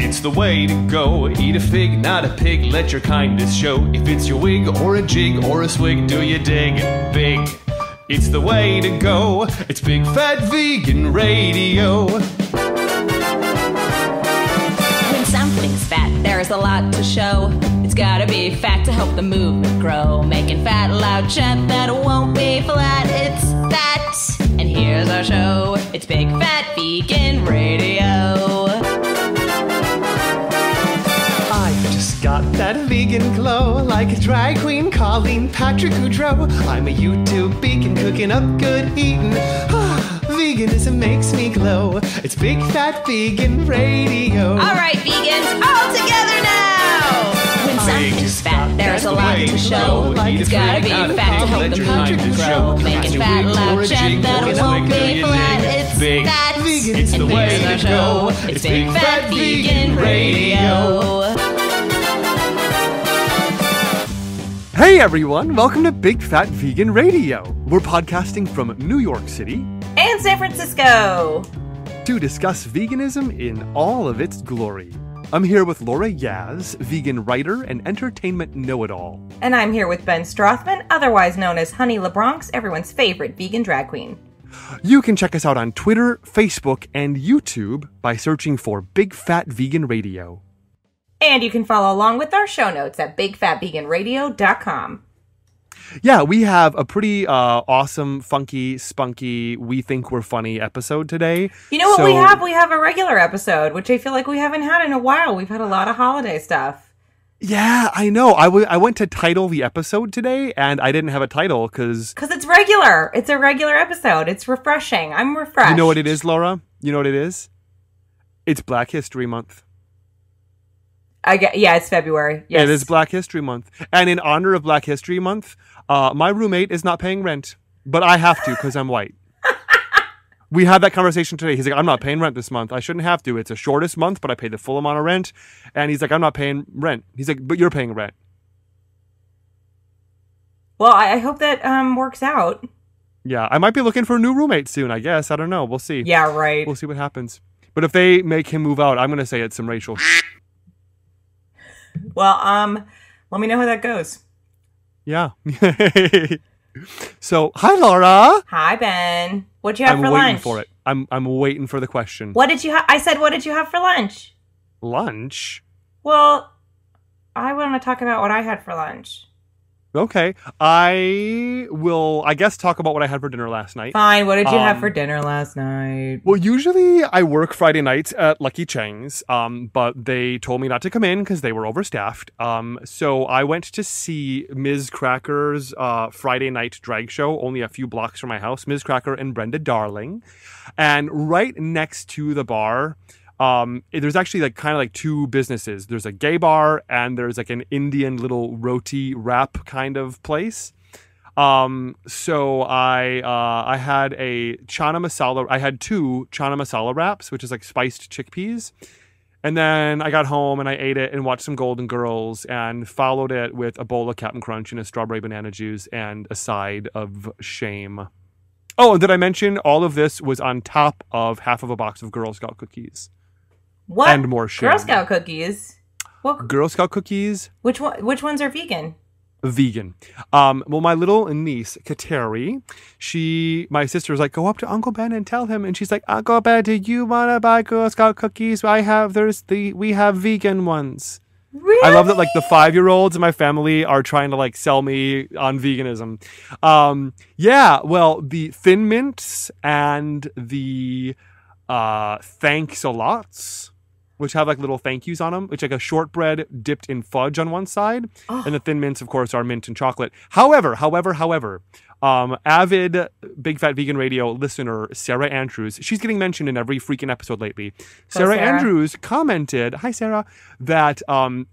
It's the way to go. Eat a fig, not a pig. Let your kindness show. If it's your wig or a jig or a swig, do you dig? Big. It's the way to go. It's Big Fat Vegan Radio. When something's fat, there's a lot to show. It's gotta be fat to help the movement grow. Making fat loud chat that won't be flat. It's fat. And here's our show. It's Big Fat Vegan Radio. I've just got that vegan glow, like a drag queen calling Patrick Goudreau. I'm a YouTube vegan cooking up good eating. Veganism makes me glow. It's Big Fat Vegan Radio. All right, vegans, all together now. When something's fat, there's a lot to show. It's gotta be fat to help the movement grow. Making fat loud chat that won't be flat. It's fat. It's the way to go. It's Big Fat Vegan Radio. Hey everyone, welcome to Big Fat Vegan Radio. We're podcasting from New York City and San Francisco to discuss veganism in all of its glory. I'm here with Laura Yaz, vegan writer and entertainment know-it-all. And I'm here with Ben Strothman, otherwise known as Honey LeBronx, everyone's favorite vegan drag queen. You can check us out on Twitter, Facebook, and YouTube by searching for Big Fat Vegan Radio. And you can follow along with our show notes at bigfatveganradio.com. Yeah, we have a pretty awesome, funky, spunky, we think we're funny episode today. You know what we have? We have a regular episode, which I feel like we haven't had in a while. We've had a lot of holiday stuff. Yeah, I know. I went to title the episode today, and I didn't have a title because it's regular. It's a regular episode. It's refreshing. I'm refreshed. You know what it is, Laura? You know what it is? It's Black History Month. Yeah, it's February. Yes. It is Black History Month. And in honor of Black History Month, my roommate is not paying rent, but I have to because I'm white. We had that conversation today. He's like, I'm not paying rent this month. I shouldn't have to. It's the shortest month, but I pay the full amount of rent. And he's like, I'm not paying rent. He's like, but you're paying rent. Well, I hope that works out. Yeah, I might be looking for a new roommate soon, I guess. I don't know. We'll see. Yeah, right. We'll see what happens. But if they make him move out, I'm going to say it's some racial Well, let me know how that goes. Yeah. So, hi, Laura. Hi, Ben. What'd you have for lunch? I'm waiting for it. I'm waiting for the question. What did you have? I said, what did you have for lunch? Lunch? Well, I want to talk about what I had for lunch. Okay. I will, I guess, talk about what I had for dinner last night. Fine. What did you have for dinner last night? Well, usually I work Friday nights at Lucky Chang's, but they told me not to come in because they were overstaffed. So I went to see Ms. Cracker's Friday night drag show, only a few blocks from my house. Ms. Cracker and Brenda Darling. And right next to the bar, there's actually like kind of like two businesses. There's a gay bar and there's like an Indian little roti wrap kind of place. So I had a Chana Masala. I had two Chana Masala wraps, which is like spiced chickpeas. And then I got home and I ate it and watched some Golden Girls and followed it with a bowl of Captain Crunch and a strawberry banana juice and a side of shame. Oh, and did I mention all of this was on top of half of a box of Girl Scout cookies? What? And more shame. Girl Scout cookies? What? Girl Scout cookies. Which ones are vegan? Vegan. Well, my little niece, Kateri, my sister was like, go up to Uncle Ben and tell him. And she's like, Uncle Ben, do you want to buy Girl Scout cookies? We have vegan ones. Really? I love that like the 5-year-olds in my family are trying to like sell me on veganism. Yeah, well, the Thin Mints and the Thanks a Lots, which have like little thank yous on them, which like a shortbread dipped in fudge on one side. Oh. And the Thin Mints, of course, are mint and chocolate. However, avid Big Fat Vegan Radio listener, Sarah Andrews, she's getting mentioned in every freaking episode lately. Sarah Andrews commented, hi Sarah, that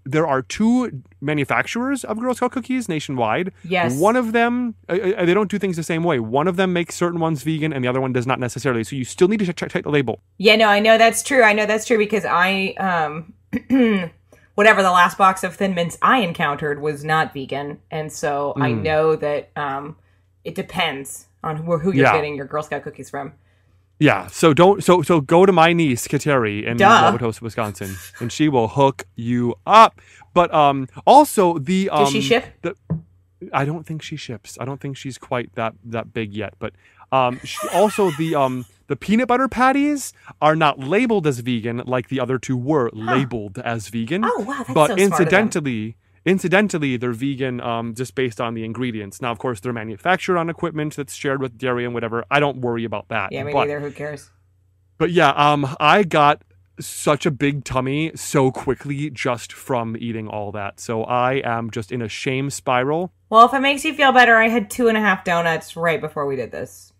there are two manufacturers of Girl Scout cookies nationwide. Yes. One of them, they don't do things the same way. One of them makes certain ones vegan and the other one does not necessarily. So you still need to check the label. Yeah, no, I know that's true. Because I, whatever the last box of Thin Mints I encountered was not vegan. And so I know that it depends on who you're getting your Girl Scout cookies from. Yeah, so go to my niece Kateri in Wauwatosa, Wisconsin, and she will hook you up. But also the Does she ship? I don't think she ships. I don't think she's quite that big yet. But also the peanut butter patties are not labeled as vegan like the other two were labeled as vegan. Oh wow, that's but so smart of them. Incidentally, they're vegan just based on the ingredients. Now, of course, they're manufactured on equipment that's shared with dairy and whatever. I don't worry about that. Yeah, me neither. Who cares? But yeah, I got such a big tummy so quickly just from eating all that. So I am just in a shame spiral. Well, if it makes you feel better, I had 2.5 donuts right before we did this.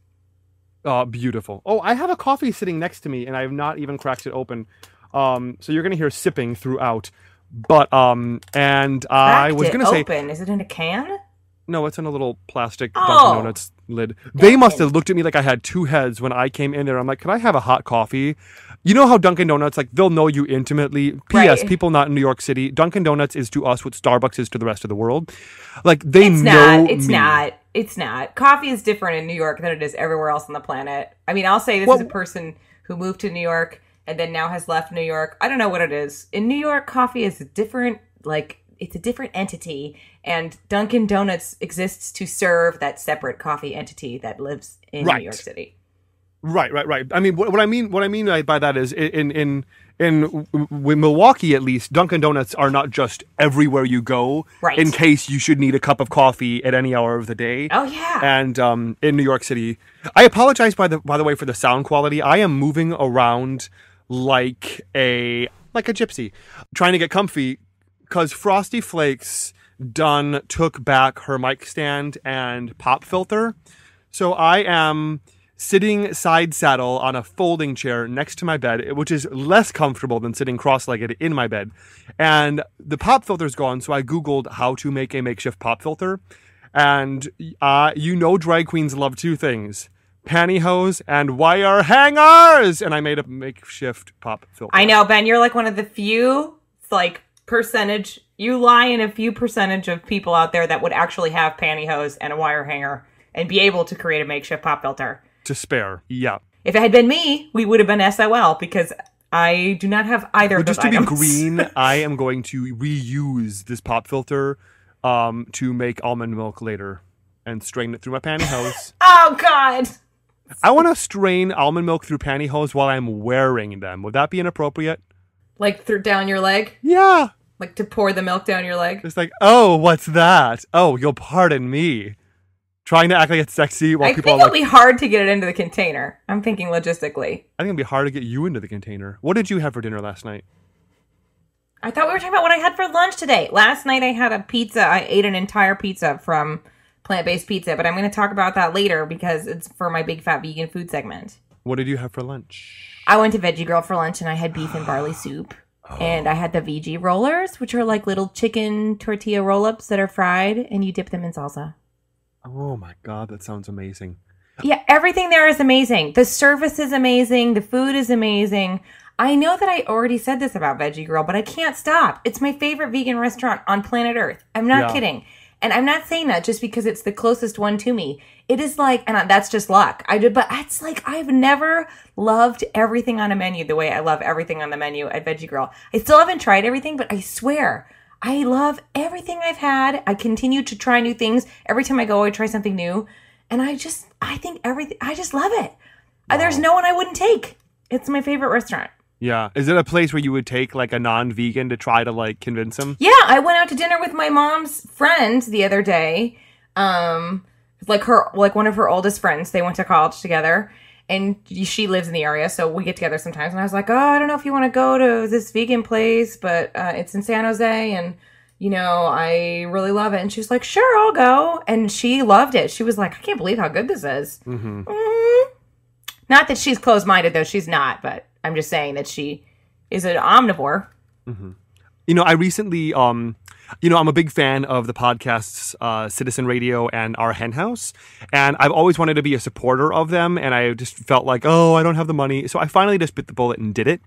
Beautiful. Oh, I have a coffee sitting next to me, and I have not even cracked it open. So you're going to hear sipping throughout. But and I was gonna say, is it in a can? No, it's in a little plastic Dunkin' Donuts lid. They must have looked at me like I had two heads when I came in there. I'm like, could I have a hot coffee? You know how Dunkin' Donuts, like, they'll know you intimately. P.S. Right. People not in New York City, Dunkin' Donuts is to us what Starbucks is to the rest of the world. Like, they know me. It's not. Coffee is different in New York than it is everywhere else on the planet. I mean, I'll say this as a person who moved to New York and then now has left New York. I don't know what it is. In New York, coffee is a different, it's a different entity. And Dunkin' Donuts exists to serve that separate coffee entity that lives in New York City. Right. I mean, what I mean by that is in Milwaukee, at least, Dunkin' Donuts are not just everywhere you go in case you should need a cup of coffee at any hour of the day. Oh yeah. And in New York City, I apologize by the way for the sound quality. I am moving around like a gypsy, trying to get comfy because Frosty Flakes took back her mic stand and pop filter. So I am sitting side saddle on a folding chair next to my bed, which is less comfortable than sitting cross-legged in my bed. And the pop filter's gone, so I Googled how to make a makeshift pop filter. And drag queens love two things: pantyhose and wire hangers. And I made a makeshift pop filter. I know, Ben, you're like one of the few, percentage, you lie in a few percentage of people out there that would actually have pantyhose and a wire hanger and be able to create a makeshift pop filter. To spare, yeah. If it had been me, we would have been SOL because I do not have either of those items. Just to be green, I am going to reuse this pop filter to make almond milk later and strain it through my pantyhose. Oh, God! I want to strain almond milk through pantyhose while I'm wearing them. Would that be inappropriate? Down your leg? Yeah. To pour the milk down your leg? It's oh, what's that? Oh, you'll pardon me. Trying to act like it's sexy while people are it'll be hard to get it into the container. I'm thinking logistically. I think it'll be hard to get you into the container. What did you have for dinner last night? I thought we were talking about what I had for lunch today. Last night I had a pizza. I ate an entire pizza from Plant-Based Pizza, but I'm going to talk about that later because it's for my Big Fat Vegan Food segment. What did you have for lunch? I went to Veggie Grill for lunch and I had beef and barley soup. And I had the veggie rollers, which are like little chicken tortilla roll-ups that are fried and you dip them in salsa. Oh my God, that sounds amazing. Yeah, everything there is amazing. The service is amazing. The food is amazing. I know that I already said this about Veggie Grill, but I can't stop. It's my favorite vegan restaurant on planet Earth. I'm not kidding. And I'm not saying that just because it's the closest one to me. It is and that's just luck. But it's I've never loved everything on a menu the way I love everything on the menu at Veggie Grill. I still haven't tried everything, but I swear, I love everything I've had. I continue to try new things. Every time I go, I try something new. And I just love it. Wow. There's no one I wouldn't take. It's my favorite restaurant. Yeah. Is it a place where you would take a non-vegan to try to convince them? Yeah. I went out to dinner with my mom's friend the other day. One of her oldest friends. They went to college together. And she lives in the area, so we get together sometimes. And I was like, oh, I don't know if you want to go to this vegan place, but it's in San Jose, and, I really love it. And she was like, sure, I'll go. And she loved it. She was like, I can't believe how good this is. Mm-hmm. Not that she's closed-minded, though. She's not, but I'm just saying that she is an omnivore. Mm-hmm. I recently, I'm a big fan of the podcasts Citizen Radio and Our Hen House, and I've always wanted to be a supporter of them, and I just felt like, I don't have the money. So I finally just bit the bullet and did it.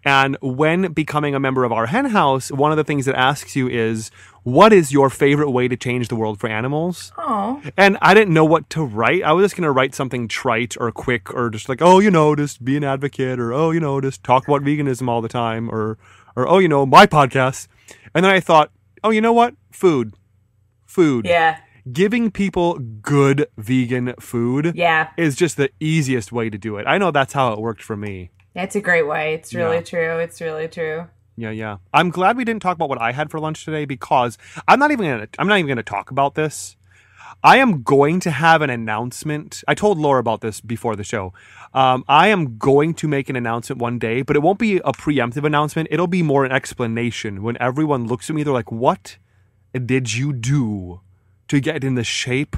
And when becoming a member of Our Hen House, one of the things it asks you is, what is your favorite way to change the world for animals? Oh. And I didn't know what to write. I was just going to write something trite or quick or just like, just be an advocate or, just talk about veganism all the time or my podcast. And then I thought, you know what? Food. Yeah. Giving people good vegan food is just the easiest way to do it. I know that's how it worked for me. That's a great way. It's really true. It's really true. Yeah. I'm glad we didn't talk about what I had for lunch today because I'm not even gonna talk about this. I am going to have an announcement. I told Laura about this before the show. I am going to make an announcement one day, but it won't be a preemptive announcement. It'll be more an explanation. When everyone looks at me, they're like, "What did you do to get in the shape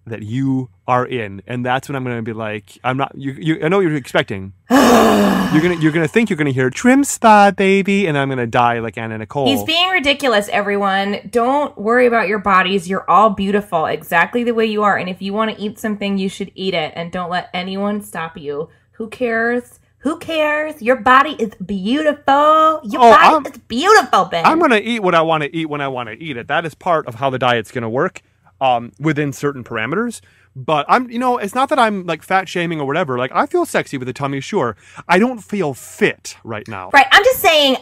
that you are in?" And that's when I'm going to be like, "I'm not." I know what you're expecting. You're gonna think you're gonna hear "trim spa, baby," and I'm gonna die like Anna Nicole. He's being ridiculous, everyone. Don't worry about your bodies. You're all beautiful exactly the way you are. And if you want to eat something, you should eat it. And don't let anyone stop you. Who cares? Who cares? Your body is beautiful. Your body is beautiful, Ben. I'm gonna eat what I want to eat when I want to eat it. That is part of how the diet's gonna work, within certain parameters. But it's not that I'm like fat shaming or whatever. Like I feel sexy with a tummy, sure. I don't feel fit right now. Right. I'm just saying,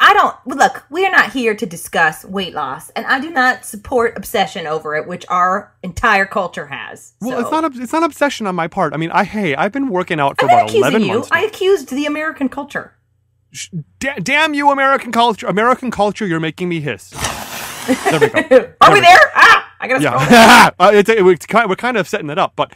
look, we're not here to discuss weight loss, and I do not support obsession over it, which our entire culture has. Well, it's not obsession on my part. I mean, I've been working out for about 11 months now. I accused the American culture. Damn you, American culture. American culture, you're making me hiss. There we go. Are we there? I gotta scroll. We're kind of setting it up, but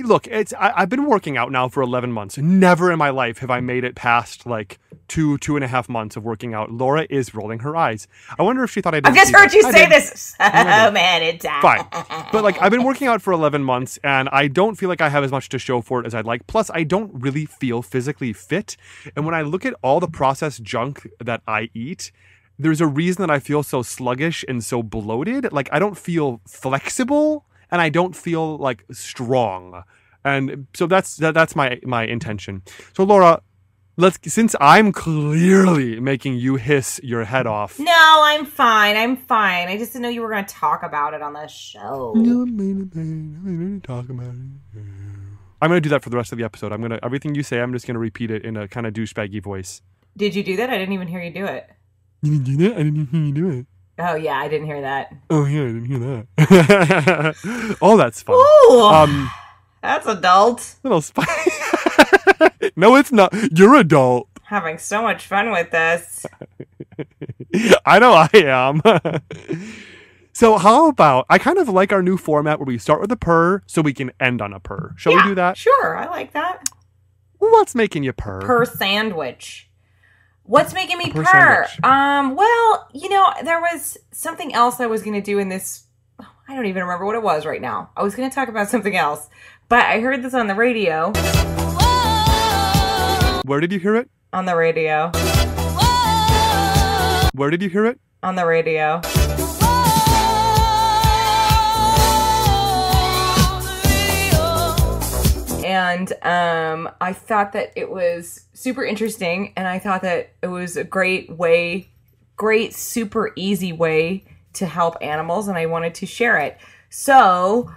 look, I've been working out now for 11 months. Never in my life have I made it past like 2.5 months of working out. Laura is rolling her eyes. I wonder if she thought I did. I've just heard you say this so many times. Fine, but like I've been working out for 11 months, and I don't feel like I have as much to show for it as I'd like. Plus, I don't really feel physically fit, and when I look at all the processed junk that I eat, there's a reason that I feel so sluggish and so bloated. Like I don't feel flexible and I don't feel like strong. And so that's my intention. So Laura, since I'm clearly making you hiss your head off. No, I'm fine. I just didn't know you were going to talk about it on the show. Talk about it. I'm going to do that for the rest of the episode. Everything you say, I'm just going to repeat it in a kind of douchebaggy voice. Did you do that? I didn't even hear you do it. You didn't do that? I didn't hear you do it. Oh, yeah, I didn't hear that. Oh, yeah, I didn't hear that. Oh, that's fun. Ooh, that's adult. Little spicy. No, it's not. You're adult. Having so much fun with this. I know I am. So how about, I kind of like our new format where we start with a purr so we can end on a purr. Shall we do that? Sure, I like that. What's making you purr? Purr sandwich. What's making me purr? Well, there was something else I was going to do in this. I don't even remember what it was right now. I was going to talk about something else, but I heard this on the radio. Where did you hear it? On the radio. Where did you hear it? On the radio. And I thought that it was super interesting, and I thought that it was a great, super easy way to help animals, and I wanted to share it. So,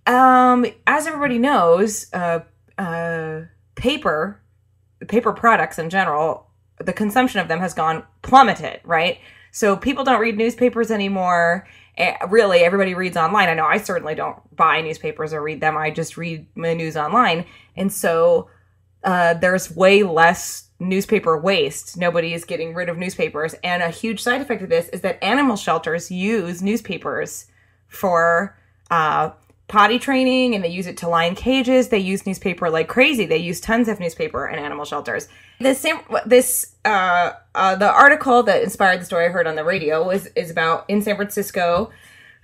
as everybody knows, paper products in general, the consumption of them has gone plummeted, right? So people don't read newspapers anymore. Really, everybody reads online. I know I certainly don't buy newspapers or read them. I just read my news online. And so there's way less newspaper waste. Nobody is getting rid of newspapers. And a huge side effect of this is that animal shelters use newspapers for potty training, and they use it to line cages. They use newspaper like crazy. They use tons of newspaper in animal shelters. The article that inspired the story I heard on the radio is about in San Francisco.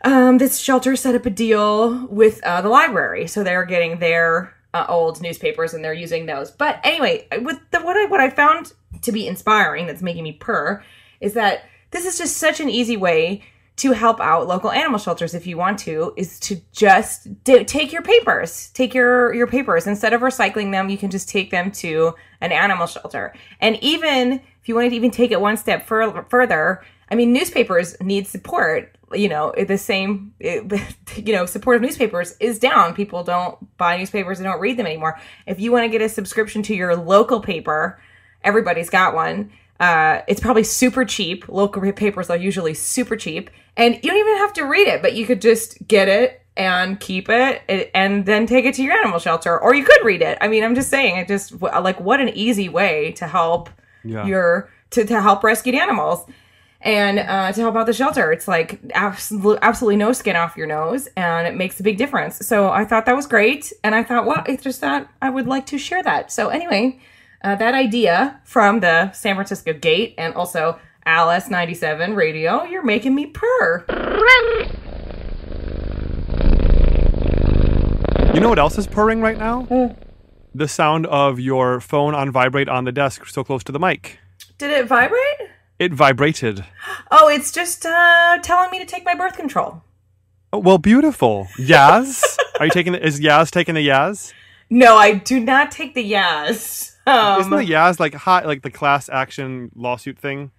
This shelter set up a deal with the library, so they're getting their old newspapers and they're using those. But anyway, what I found to be inspiring, that's making me purr, is that this is just such an easy way to help out local animal shelters if you want to, is to just take your papers. Take your papers. Instead of recycling them, you can just take them to an animal shelter. And even if you wanted to even take it one step further, I mean, newspapers need support. Support of newspapers is down. People don't buy newspapers and don't read them anymore. If you want to get a subscription to your local paper, everybody's got one. It's probably super cheap. Local papers are usually super cheap. And you don't even have to read it, but you could just get it and keep it and then take it to your animal shelter. Or you could read it. I mean, I'm just saying, what an easy way to help to help rescued animals and to help out the shelter. It's like absolutely no skin off your nose, and it makes a big difference. So I thought that was great. And I thought, well, it's just that I would like to share that. So anyway, that idea from the San Francisco Gate and also Alice 97 radio, you're making me purr. You know what else is purring right now? The sound of your phone on vibrate on the desk so close to the mic. Did it vibrate? It vibrated. Oh, it's just telling me to take my birth control. Oh, well, beautiful. Yaz? Is Yaz taking the Yaz? No, I do not take the Yaz. Isn't the Yaz like the class action lawsuit thing?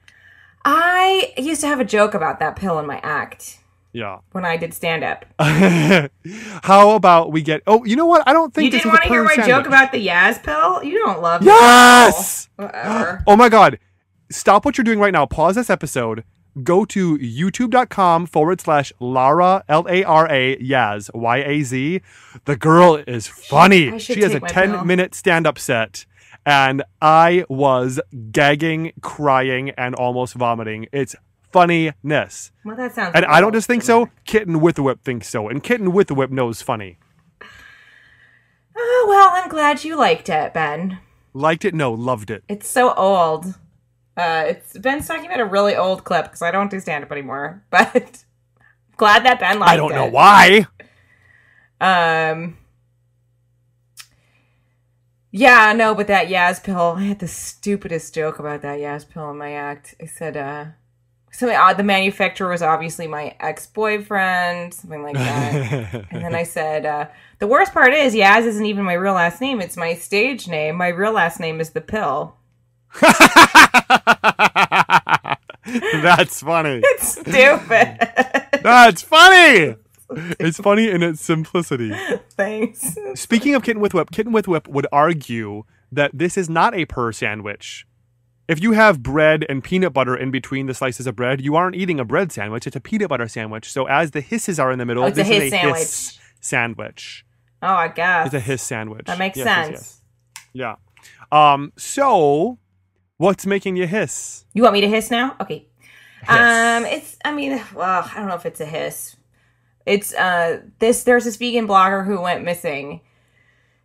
I used to have a joke about that pill in my act. Yeah. When I did stand up. How about we get... Oh, you know what? I don't think you didn't want to hear my joke about the Yaz pill? You don't love Yes! Whatever. Oh my God. Stop what you're doing right now. Pause this episode. Go to youtube.com/Lara, Lara, Yaz, Y-A-Z. The girl is funny. She has a 10-minute stand-up set. And I was gagging, crying, and almost vomiting. It's funniness. Well, that sounds And I don't just think so. Kitten with the Whip thinks so. And Kitten with the Whip knows funny. Oh, well, I'm glad you liked it, Ben. Liked it? No, loved it. It's so old. Ben's talking about a really old clip because I don't do stand-up anymore. But glad that Ben liked it. I don't know why. Yeah, no, but that Yaz pill, I had the stupidest joke about that Yaz pill in my act. I said, something odd, the manufacturer was obviously my ex-boyfriend, something like that. And then I said, the worst part is Yaz isn't even my real last name, it's my stage name. My real last name is the pill. That's funny. It's stupid. That's funny. It's funny in its simplicity. Thanks. Speaking of Kitten with Whip would argue that this is not a purr sandwich. If you have bread and peanut butter in between the slices of bread, you aren't eating a bread sandwich. It's a peanut butter sandwich. So as the hisses are in the middle, it's this a hiss is a sandwich. hiss sandwich. Oh, I guess. It's a hiss sandwich. That makes yes, sense. Yes. Yeah. So what's making you hiss? You want me to hiss now? Okay. Hiss. I don't know if it's a hiss. It's there's this vegan blogger who went missing.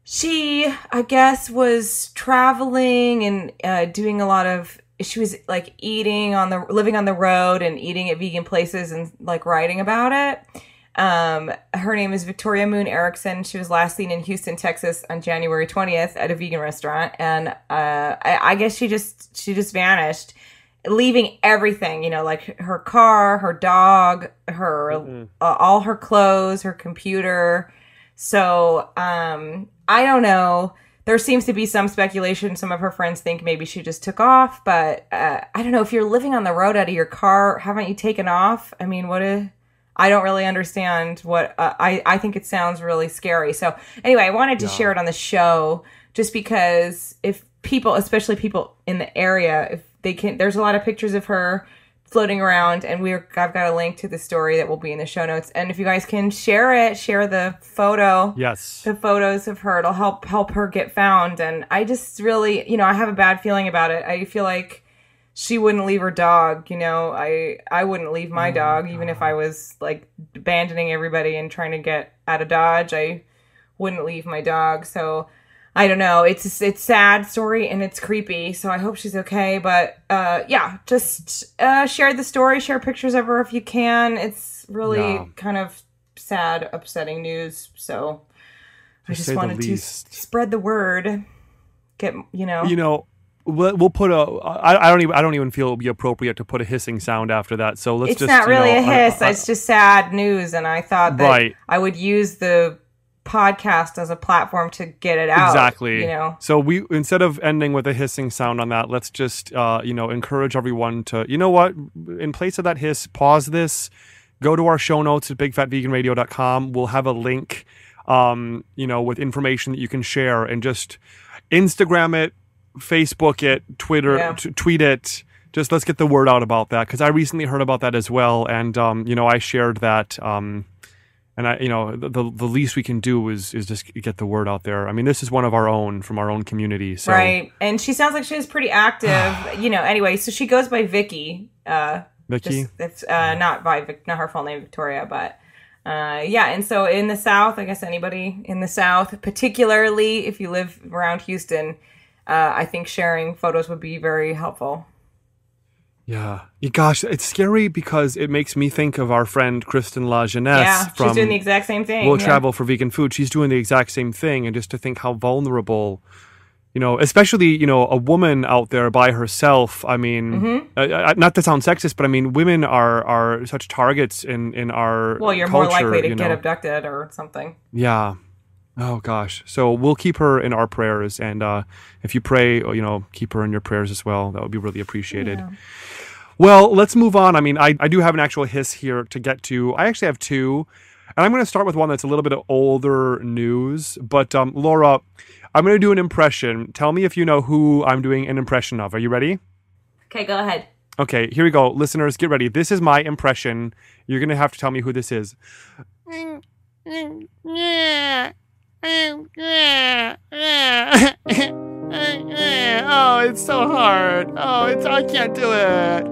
She, I guess, was traveling and doing a lot of. She was like living on the road and eating at vegan places and like writing about it. Her name is Victoria Moon Erickson. She was last seen in Houston, Texas, on January 20th at a vegan restaurant, and I guess she just vanished, leaving everything, like her car, her dog, her all her clothes, her computer. So I don't know. There seems to be some speculation. Some of her friends think maybe she just took off, but I don't know. If you're living on the road out of your car, haven't you taken off? I mean, I don't really understand what I think it sounds really scary. So anyway, I wanted to share it on the show just because if people, especially people in the area, if they can, there's a lot of pictures of her floating around, and I've got a link to the story that will be in the show notes. And if you guys can share the photo, yes, the photos of her, it'll help her get found. And I just really, I have a bad feeling about it. I feel like she wouldn't leave her dog, I wouldn't leave my dog, even if I was like abandoning everybody and trying to get out of Dodge. I wouldn't leave my dog. So I don't know. It's a sad story and it's creepy. So I hope she's okay. But just share the story, share pictures of her if you can. It's really kind of sad, upsetting news. So I just wanted to spread the word. we'll put a. I don't even feel it would be appropriate to put a hissing sound after that. So let's it's just. It's not really a hiss. I, it's just sad news, and I thought that I would use the podcast as a platform to get it out. Exactly. You know. So we, instead of ending with a hissing sound on that, let's just encourage everyone to, you know what, in place of that hiss, pause this, go to our show notes at bigfatveganradio.com. We'll have a link, with information that you can share, and just Instagram it, Facebook it, Twitter, tweet it. Just let's get the word out about that, because I recently heard about that as well, and I shared that. And the least we can do is just get the word out there. I mean, this is one of our own, from our own community. So. Right. And she sounds like she's pretty active, anyway, so she goes by Vicky. Vicky? It's not her full name, Victoria, but and so in the South, I guess anybody in the South, particularly if you live around Houston, I think sharing photos would be very helpful. Yeah. Gosh, it's scary because it makes me think of our friend Kristen La Jeunesse. Yeah, she's doing the exact same thing. We'll Travel for Vegan Food. She's doing the exact same thing. And just to think how vulnerable, especially, a woman out there by herself. I mean, not to sound sexist, but I mean, women are such targets in our Well, you're culture, more likely to get abducted or something. Yeah. Oh, gosh. So we'll keep her in our prayers. And if you pray, keep her in your prayers as well. That would be really appreciated. Yeah. Well, let's move on. I mean, I do have an actual hiss here to get to. I actually have two. And I'm going to start with one that's a little bit of older news. But, Laura, I'm going to do an impression. Tell me if you know who I'm doing an impression of. Are you ready? Okay, go ahead. Okay, here we go. Listeners, get ready. This is my impression. You're going to have to tell me who this is. Oh, it's so hard. I can't do it.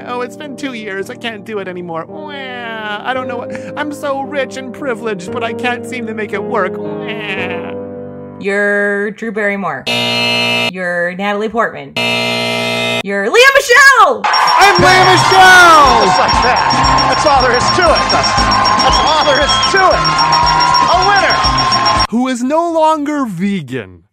Oh, it's been 2 years. I can't do it anymore. I don't know what. I'm so rich and privileged, but I can't seem to make it work. You're Drew Barrymore. You're Natalie Portman. You're Lea Michele. I'm Lea Michele. Just like that. That's all there is to it, Dustin. That's all there is to it. A winner. Who is no longer vegan.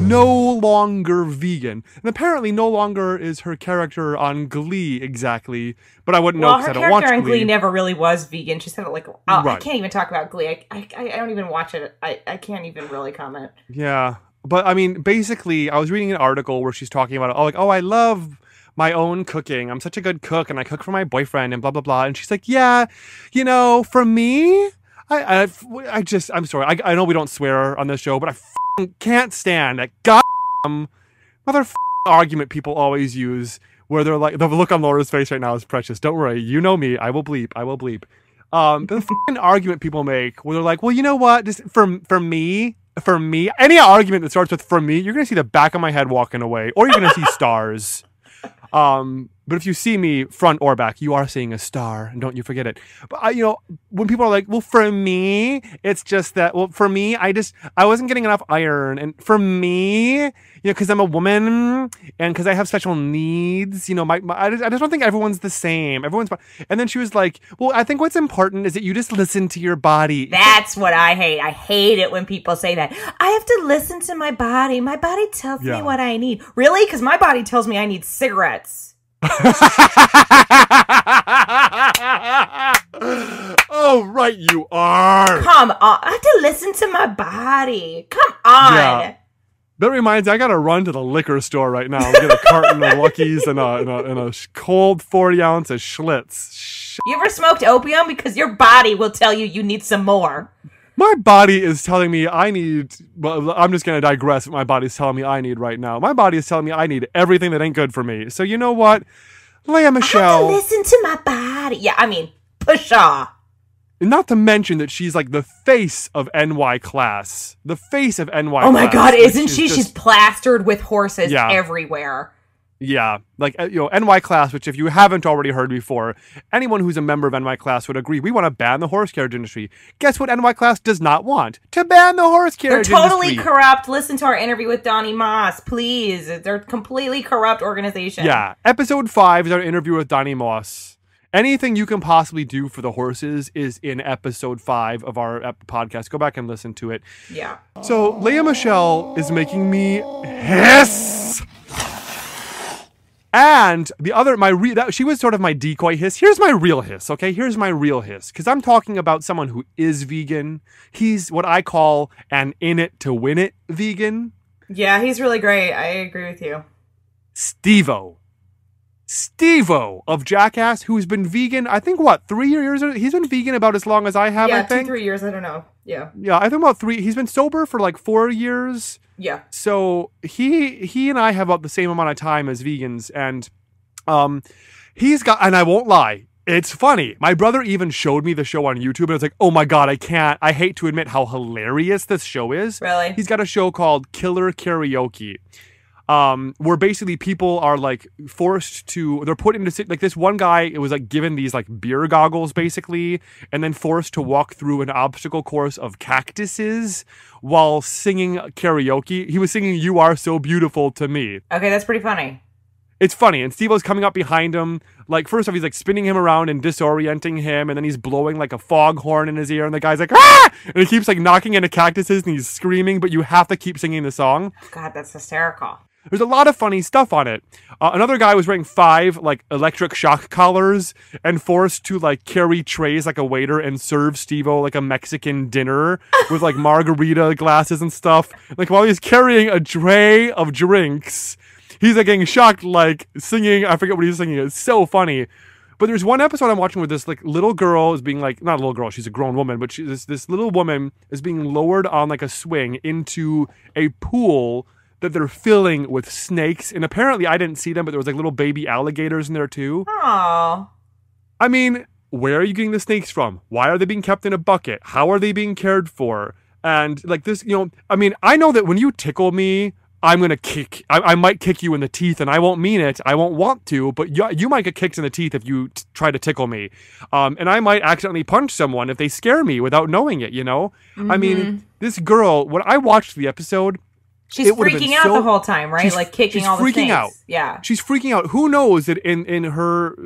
No longer vegan. And apparently no longer is her character on Glee exactly. But I wouldn't know because I don't watch Glee. Her character on Glee never really was vegan. She said it like, I can't even talk about Glee. I don't even watch it. I can't even really comment. Yeah. But I mean, basically, I was reading an article where she's talking about, I love my own cooking. I'm such a good cook, and I cook for my boyfriend, and blah, blah, blah. And she's like, yeah, for me, I'm sorry. I know we don't swear on this show, but I can't stand that goddamn argument people always use where they're like, the look on Laura's face right now is precious. Don't worry. You know me. I will bleep. The argument people make where they're like, well, you know what? Just for me, any argument that starts with "for me," you're going to see the back of my head walking away, or you're going to see stars. But if you see me front or back, you are seeing a star, and don't you forget it. But when people are like, well, for me, it's just that, well, for me, I wasn't getting enough iron. And for me, because I'm a woman and because I have special needs, I just don't think everyone's the same. And then she was like, well, I think what's important is that you just listen to your body. That's what I hate. I hate it when people say that. I have to listen to my body. My body tells me what I need. Really? Because my body tells me I need cigarettes. Oh, right, you are. Come on. I have to listen to my body. Come on. Yeah. That reminds me, I gotta run to the liquor store right now and get a carton of Luckies and a cold 40 ounce of Schlitz. You ever smoked opium? Because your body will tell you need some more. My body is telling me I need, well, I'm just going to digress what my body's telling me I need right now. My body is telling me I need everything that ain't good for me. So you know what? Lea Michele. I have to listen to my body. Yeah, I mean, pshaw. Not to mention that she's like the face of NY Class. The face of NY Class. Oh my God, isn't she? She's plastered with horses everywhere. Yeah, like, NY Class, which if you haven't already heard before, anyone who's a member of NY Class would agree, we want to ban the horse carriage industry. Guess what NY Class does not want? To ban the horse carriage industry. They're totally corrupt. Listen to our interview with Donnie Moss, please. They're a completely corrupt organization. Yeah, episode 5 is our interview with Donnie Moss. anything you can possibly do for the horses is in episode 5 of our podcast. Go back and listen to it. Yeah. So Leia Michelle is making me hiss. And the other, she was sort of my decoy hiss. Here's my real hiss, okay? Here's my real hiss. Because I'm talking about someone who is vegan. He's what I call an in-it-to-win-it vegan. Yeah, he's really great. I agree with you. Steve-O of Jackass, who's been vegan, I think, 3 years? He's been vegan about as long as I have, I think. 2-3 years, I don't know. Yeah. Yeah, I think about 3. He's been sober for like 4 years. Yeah. So he and I have about the same amount of time as vegans, and he's got, and I won't lie, it's funny. My brother even showed me the show on YouTube, and I was like, oh my God, I hate to admit how hilarious this show is. Really? He's got a show called Killer Karaoke. Where basically people are like they're put into, like, this one guy, it was like given these like beer goggles basically, and then forced to walk through an obstacle course of cactuses while singing karaoke. He was singing "You Are So Beautiful to Me." Okay, that's pretty funny. It's funny, and Steve-O's coming up behind him. Like, first off, he's like spinning him around and disorienting him, and then he's blowing like a foghorn in his ear, and the guy's like, ah! And he keeps like knocking into cactuses, and he's screaming, but you have to keep singing the song. God, that's hysterical. There's a lot of funny stuff on it. Another guy was wearing 5 like electric shock collars and forced to like carry trays like a waiter and serve Steve-O like a Mexican dinner with like margarita glasses and stuff. Like, while he's carrying a tray of drinks, he's like getting shocked, like singing. I forget what he's singing. It's so funny. But there's one episode I'm watching where this like little girl is being like, not a little girl, she's a grown woman, but this little woman is being lowered on like a swing into a pool that they're filling with snakes. And apparently, I didn't see them, but there was like little baby alligators in there too. Aww. I mean, where are you getting the snakes from? Why are they being kept in a bucket? How are they being cared for? And like this, I mean, I know that when you tickle me, I'm going to kick. I might kick you in the teeth, and I won't mean it. I won't want to, but you might get kicked in the teeth if you try to tickle me. And I might accidentally punch someone if they scare me without knowing it, Mm-hmm. I mean, this girl, when I watched the episode, she's freaking out the whole time, right? Like kicking all the snakes. She's freaking out. Yeah. She's freaking out. Who knows that in her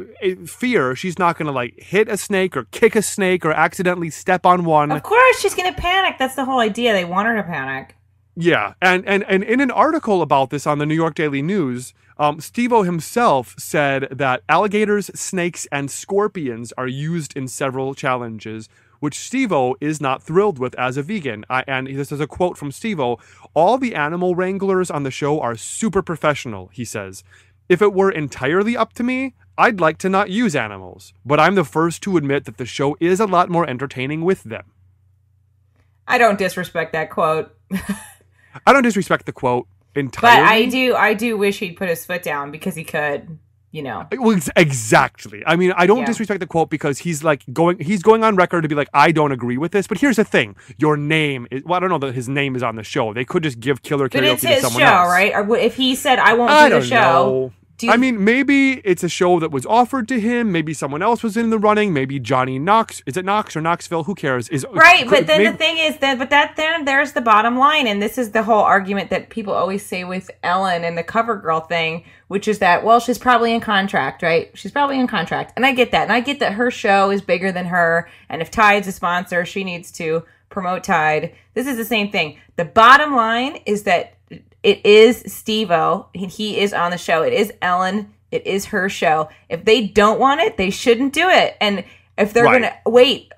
fear, she's not going to like hit a snake or kick a snake or accidentally step on one. Of course, she's going to panic. That's the whole idea. They want her to panic. Yeah. And in an article about this on the New York Daily News, Steve-O himself said that alligators, snakes, and scorpions are used in several challenges, which Steve-O is not thrilled with as a vegan. And this is a quote from Steve-O. All the animal wranglers on the show are super professional, he says. If it were entirely up to me, I'd like to not use animals. But I'm the first to admit that the show is a lot more entertaining with them. I don't disrespect that quote. I don't disrespect the quote entirely. But I do wish he'd put his foot down because he could. Well, exactly. I mean, I don't disrespect the quote because he's going on record to be like, I don't agree with this. But here's the thing: your name is, well, I don't know that his name is on the show. They could just give Killer Karaoke to someone else, right? Or if he said, I won't do the show. Know. I mean, maybe it's a show that was offered to him. Maybe someone else was in the running. Maybe Johnny Knox. Is it Knox or Knoxville? Who cares? Right, but then the thing is then there's the bottom line, and this is the whole argument that people always say with Ellen and the CoverGirl thing, which is that, well, she's probably in contract, right? She's probably in contract, and I get that, and I get that her show is bigger than her, and if Tide's a sponsor, she needs to promote Tide. This is the same thing. The bottom line is that it is Steve-O. He is on the show. It is Ellen. It is her show. If they don't want it, they shouldn't do it. And if they're going to wait,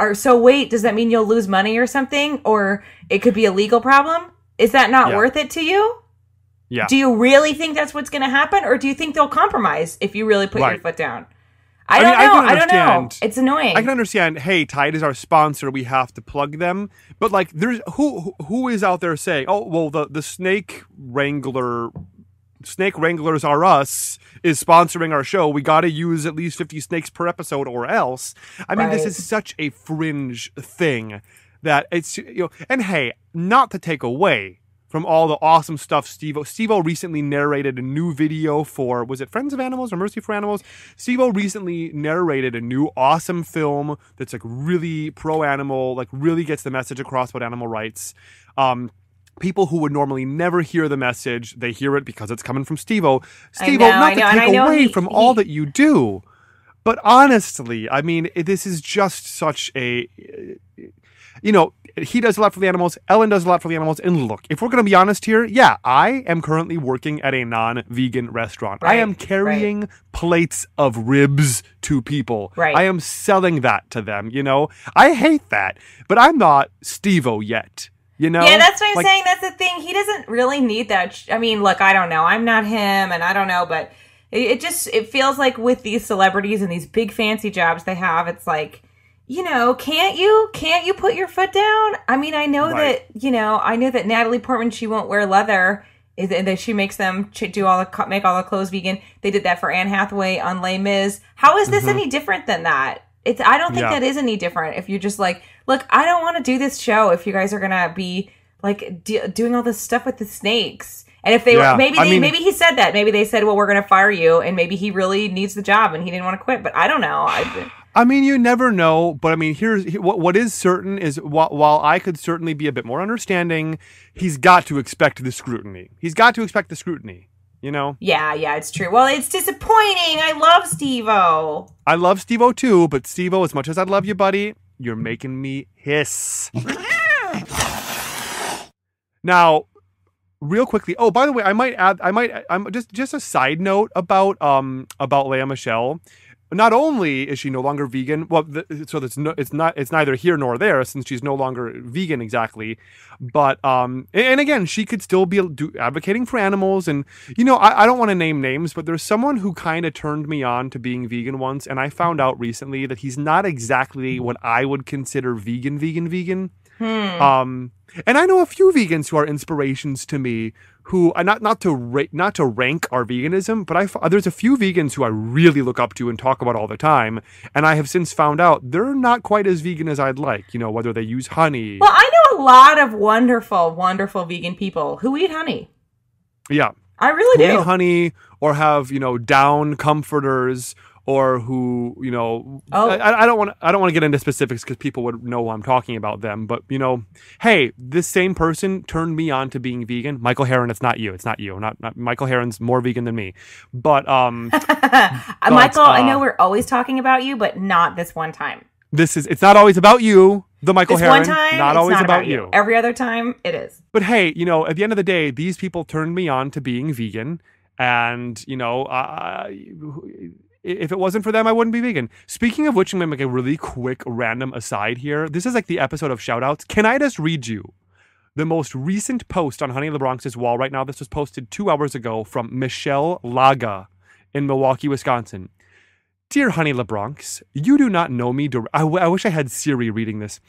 does that mean you'll lose money or something? Or it could be a legal problem? Is that not worth it to you? Yeah. Do you really think that's what's going to happen? Or do you think they'll compromise if you really put your foot down? I don't know. It's annoying. I can understand, hey, Tide is our sponsor, we have to plug them. But like, there's who is out there saying, oh, well, the Snake Wranglers Are Us is sponsoring our show. We got to use at least 50 snakes per episode or else. I mean, this is such a fringe thing that it's, and hey, not to take away from all the awesome stuff Steve-O recently narrated a new video for, was it Friends of Animals or Mercy for Animals? Steve-O recently narrated a new awesome film that's like really pro-animal, like really gets the message across about animal rights. People who would normally never hear the message, they hear it because it's coming from Steve-O. Steve-O, not to take away from all that you do, But honestly, I mean, this is just such a, he does a lot for the animals. Ellen does a lot for the animals. And look, if we're going to be honest here, yeah, I am currently working at a non-vegan restaurant. Right, I am carrying plates of ribs to people. Right. I am selling that to them, I hate that. But I'm not Steve-O yet. Yeah, that's what I'm saying. That's the thing. He doesn't really need that. I mean, look, I don't know. I'm not him, and I don't know, but it feels like with these celebrities and these big fancy jobs they have, it's like, can't you put your foot down? I mean, I know that, I know that Natalie Portman, she won't wear leather, and that she makes them make all the clothes vegan. They did that for Anne Hathaway on Les Mis. How is this any different than that? I don't think that is any different. If you're just like, look, I don't want to do this show if you guys are gonna be like doing all this stuff with the snakes. And if they were, maybe he said that. Maybe they said, well, we're gonna fire you, and maybe he really needs the job and he didn't want to quit. But I don't know. I mean, you never know. But I mean, here's what is certain is while I could certainly be a bit more understanding, he's got to expect the scrutiny. Yeah, it's true. Well, it's disappointing. I love Steve-O. I love Steve-O too, but Steve-O, as much as I love you, buddy, you're making me hiss. Now, real quickly. Oh, by the way, I'm just a side note about Lea Michele. Not only is she no longer vegan, it's neither here nor there since she's no longer vegan exactly, but and again, she could still be advocating for animals, and I don't want to name names, but there's someone who kind of turned me on to being vegan once, and I found out recently that he's not exactly what I would consider vegan. And I know a few vegans who are inspirations to me, who not to rank our veganism, but there's a few vegans who I really look up to and talk about all the time, and I have since found out they're not quite as vegan as I'd like. Whether they use honey. Well, I know a lot of wonderful, wonderful vegan people who eat honey. Yeah, I really do. Eat honey or have down comforters. Or who, I don't want to get into specifics because people would know I'm talking about them. But, hey, this same person turned me on to being vegan. Michael Herron, it's not you. Not Michael Herron's more vegan than me. But, Michael, I know we're always talking about you, but not this one time. It's not always about you, the Michael Herron. One time, not always not about you. Every other time, it is. But hey, at the end of the day, these people turned me on to being vegan. And, if it wasn't for them, I wouldn't be vegan. Speaking of which, I'm going to make a really quick random aside here. This is like the episode of Shoutouts. Can I just read you the most recent post on Honey LeBronx's wall right now? This was posted 2 hours ago from Michelle Laga in Milwaukee, Wisconsin. Dear Honey LeBronx, you do not know me. I wish I had Siri reading this.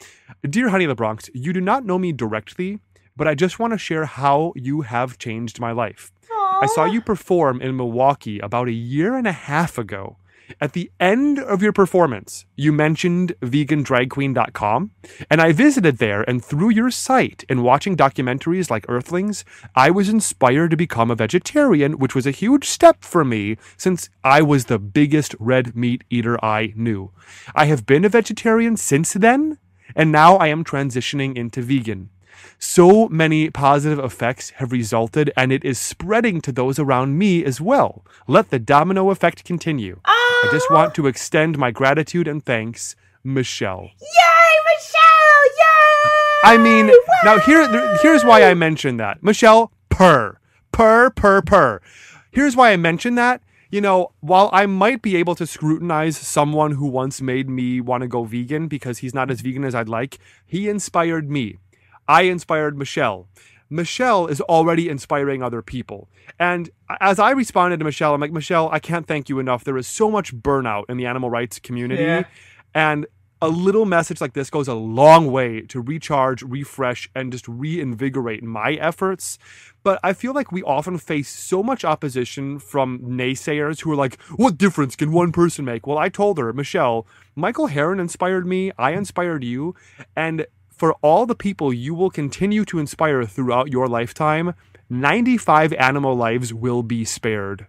Dear Honey LeBronx, you do not know me directly, but I just want to share how you have changed my life. I saw you perform in Milwaukee about 1.5 years ago. At the end of your performance, you mentioned vegandragqueen.com, and I visited there, and through your site and watching documentaries like Earthlings, I was inspired to become a vegetarian, which was a huge step for me since I was the biggest red meat eater I knew. I have been a vegetarian since then, and now I am transitioning into vegan. So many positive effects have resulted, and it is spreading to those around me as well. Let the domino effect continue. I just want to extend my gratitude and thanks, Michelle. Yay, Michelle! Yay! I mean, now here's why I mentioned that. Michelle, purr. Here's why I mentioned that. While I might be able to scrutinize someone who once made me want to go vegan because he's not as vegan as I'd like, he inspired me. I inspired Michelle. Michelle is already inspiring other people. And as I responded to Michelle, I'm like, Michelle, I can't thank you enough. There is so much burnout in the animal rights community. Yeah. And a little message like this goes a long way to recharge, refresh, and just reinvigorate my efforts. But I feel like we often face so much opposition from naysayers who are like, what difference can one person make? Well, I told her, Michelle, Michael Herron inspired me. I inspired you. And for all the people you will continue to inspire throughout your lifetime, 95 animal lives will be spared.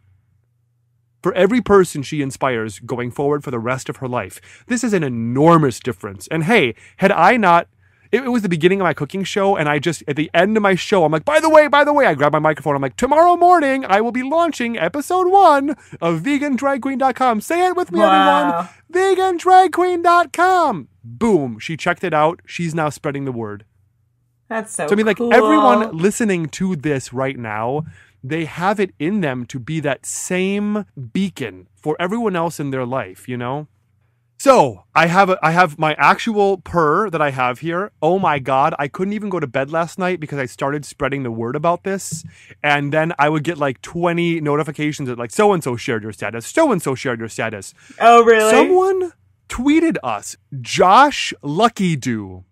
For every person she inspires going forward for the rest of her life. This is an enormous difference. And hey, had I not it was the beginning of my cooking show, and I just, at the end of my show, I'm like, by the way, I grab my microphone. I'm like, tomorrow morning, I will be launching episode 1 of vegandragqueen.com. Say it with me, everyone. vegandragqueen.com. Boom. She checked it out. She's now spreading the word. That's so I mean, like, cool. everyone listening to this right now, they have it in them to be that same beacon for everyone else in their life, you know? So I have my actual purr that I have here. Oh my God. I couldn't even go to bed last night because I started spreading the word about this. And then I would get like 20 notifications that like, so-and-so shared your status. So-and-so shared your status. Oh, really? Someone tweeted us, Josh Luckydoo.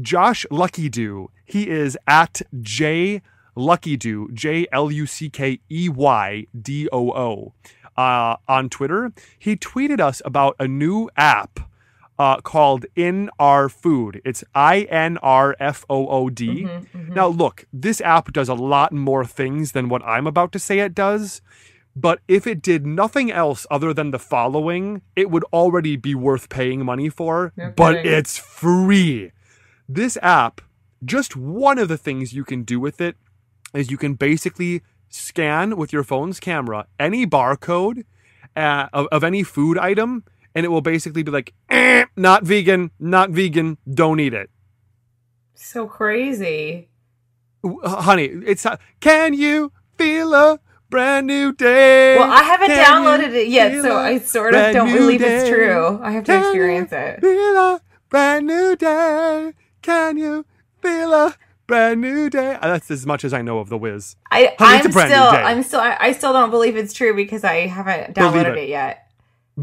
Josh Luckydoo. He is at J Luckydoo, JLuckeyDoo. On Twitter, he tweeted us about a new app called In Our Food. It's INRFOOD. Now, look, this app does a lot more things than what I'm about to say it does. But if it did nothing else other than the following, it would already be worth paying money for. Okay. But it's free. This app, just one of the things you can do with it is you can basically scan with your phone's camera any barcode of any food item, and it will basically be like, not vegan, don't eat it. So crazy. Honey, it's can you feel a brand new day? Well, I haven't downloaded it yet, so I sort of don't believe it's true. I have to experience it. Feel a brand new day. Can you feel a brand new day? That's as much as I know of The Wiz. I still don't believe it's true because I haven't downloaded it yet.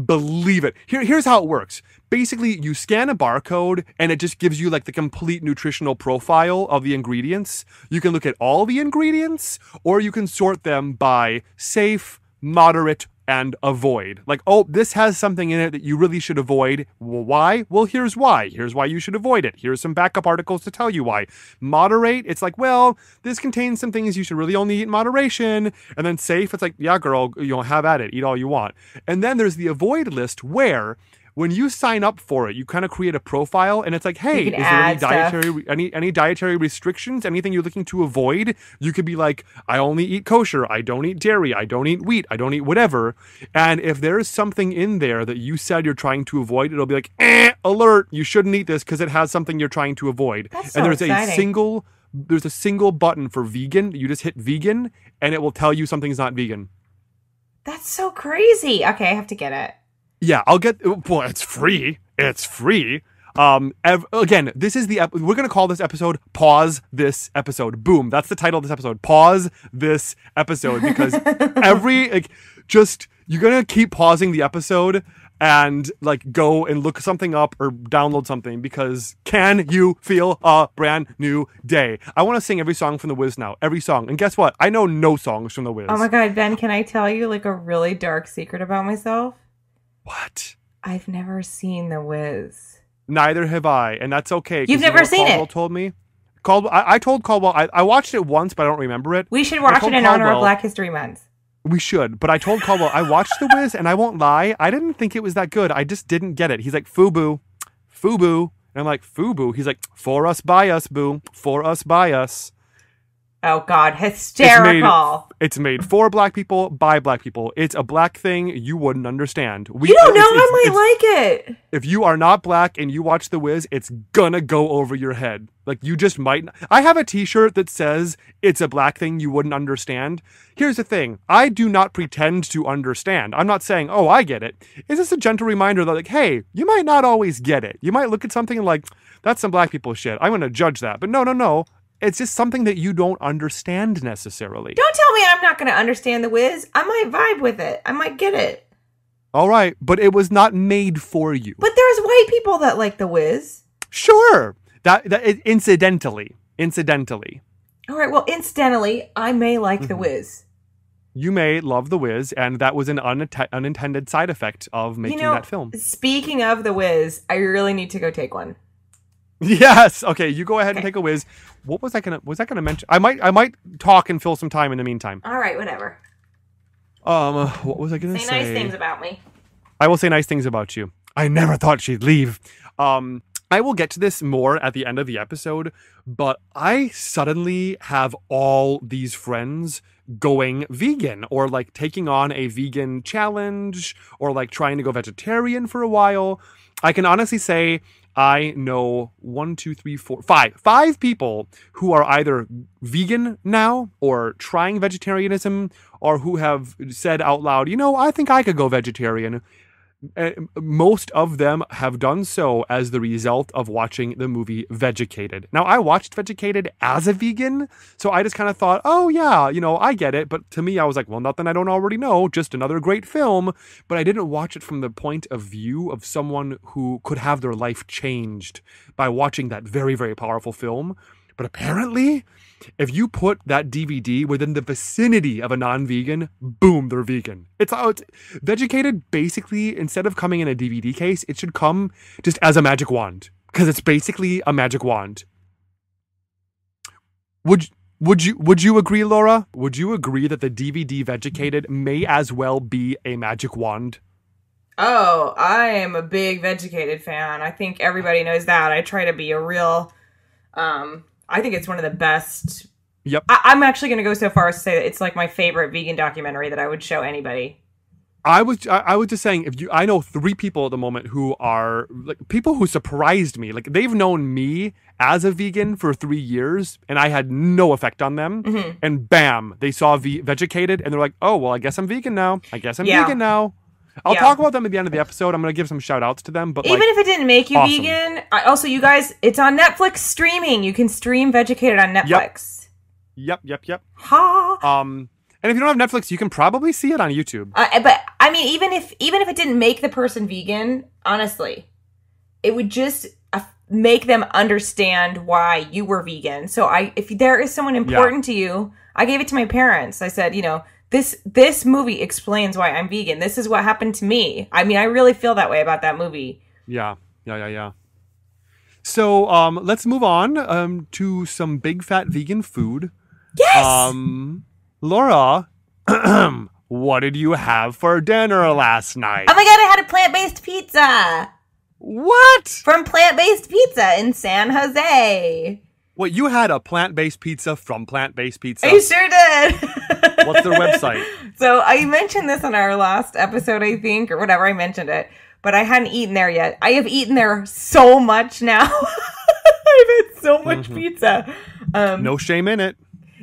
Believe it. Here's how it works. Basically, you scan a barcode and it just gives you like the complete nutritional profile of the ingredients. You can look at all the ingredients, or you can sort them by safe, moderate, and avoid. Like, oh, this has something in it that you really should avoid. Well, why? Well, here's why. Here's why you should avoid it. Here's some backup articles to tell you why. Moderate, it's like, well, this contains some things you should really only eat in moderation. And then safe, it's like, yeah, girl, have at it. Eat all you want. And then there's the avoid list where when you sign up for it, you kind of create a profile, and it's like, hey, is there any dietary restrictions? Anything you're looking to avoid? You could be like, I only eat kosher. I don't eat dairy. I don't eat wheat. I don't eat whatever. And if there's something in there that you said you're trying to avoid, it'll be like, alert, you shouldn't eat this because it has something you're trying to avoid. That's so and there's exciting. there's a single button for vegan. You just hit vegan, and it will tell you something's not vegan. That's so crazy. Okay, I have to get it. Yeah, well, it's free. It's free. Again, this is we're going to call this episode Pause This Episode. Boom. That's the title of this episode. Pause This Episode. Because you're going to keep pausing the episode and like go and look something up or download something, because can you feel a brand new day? I want to sing every song from The Wiz now. Every song. And guess what? I know no songs from The Wiz. Oh my God, Ben, can I tell you like a really dark secret about myself? What? I've never seen The Wiz. Neither have I, and that's okay. You've never seen Caldwell it? Told me. I told Caldwell. I watched it once, but I don't remember it. We should watch it in honor of Black History Month. We should, but I told Caldwell I watched The Wiz, and I won't lie, I didn't think it was that good. I just didn't get it. He's like, FUBU, FUBU, and I'm like, FUBU. He's like, for us, by us, boo, for us, by us. Oh God, hysterical. It's made for black people, by black people. It's a black thing you wouldn't understand. You don't know, I might like it. If you are not black and you watch The Wiz, it's gonna go over your head. Like, you just might. I have a t-shirt that says it's a black thing you wouldn't understand. Here's the thing. I do not pretend to understand. I'm not saying, oh, I get it. It's just a gentle reminder that, like, hey, you might not always get it. You might look at something and like, that's some black people shit. I'm gonna judge that. But no. It's just something that you don't understand necessarily. Don't tell me I'm not going to understand The Wiz. I might vibe with it. I might get it. All right, but it was not made for you. But there's white people that like The Wiz. Sure. That incidentally. All right, well, incidentally, I may like The Wiz. You may love The Wiz, and that was an unintended side effect of making that film. Speaking of The Wiz, I really need to go take one. Yes. Okay, you go ahead and take a whiz. What was I gonna mention? I might talk and fill some time in the meantime. All right, whatever. What was I gonna say? Say nice things about me. I will say nice things about you. I never thought she'd leave. I will get to this more at the end of the episode, but I suddenly have all these friends going vegan or like taking on a vegan challenge or like trying to go vegetarian for a while. I can honestly say I know 5 people who are either vegan now or trying vegetarianism or who have said out loud, I think I could go vegetarian. Most of them have done so as the result of watching the movie Vegicated. Now, I watched Vegicated as a vegan, so I just kind of thought, oh yeah, I get it. But to me, I was like, well, nothing I don't already know, just another great film. But I didn't watch it from the point of view of someone who could have their life changed by watching that very, very powerful film. But apparently, if you put that DVD within the vicinity of a non-vegan, boom, they're vegan. It's Vegicated, basically, instead of coming in a DVD case, it should come just as a magic wand. Because it's basically a magic wand. Would you agree, Laura? Would you agree that the DVD Vegicated may as well be a magic wand? Oh, I am a big Vegicated fan. I think everybody knows that. I try to be a real... I think it's one of the best. Yep. I'm actually going to go so far as to say that it's like my favorite vegan documentary that I would show anybody. I was just saying, I know 3 people at the moment who are like people who surprised me. Like they've known me as a vegan for 3 years and I had no effect on them. Mm-hmm. And bam, they saw Vegicated and they're like, oh, well, I guess I'm vegan now. I'll talk about them at the end of the episode. I'm going to give some shout outs to them. But even if it didn't make you awesome. vegan, also, you guys, it's on Netflix streaming. You can stream Vegicated on Netflix. Yep. Ha! And if you don't have Netflix, you can probably see it on YouTube. But I mean, even if it didn't make the person vegan, honestly, it would just make them understand why you were vegan. So if there is someone important to you, I gave it to my parents. I said, This movie explains why I'm vegan. This is what happened to me. I mean, I really feel that way about that movie. Yeah. So let's move on to some big fat vegan food. Yes! Laura, what did you have for dinner last night? Oh my god, I had a plant-based pizza! What? From Plant-Based Pizza in San Jose. Wait, you had a plant-based pizza from Plant-Based Pizza? I sure did! What's their website? So I mentioned this on our last episode, I think, or whatever, I mentioned it. But I hadn't eaten there yet. I have eaten there so much now. I've had so much pizza. No shame in it.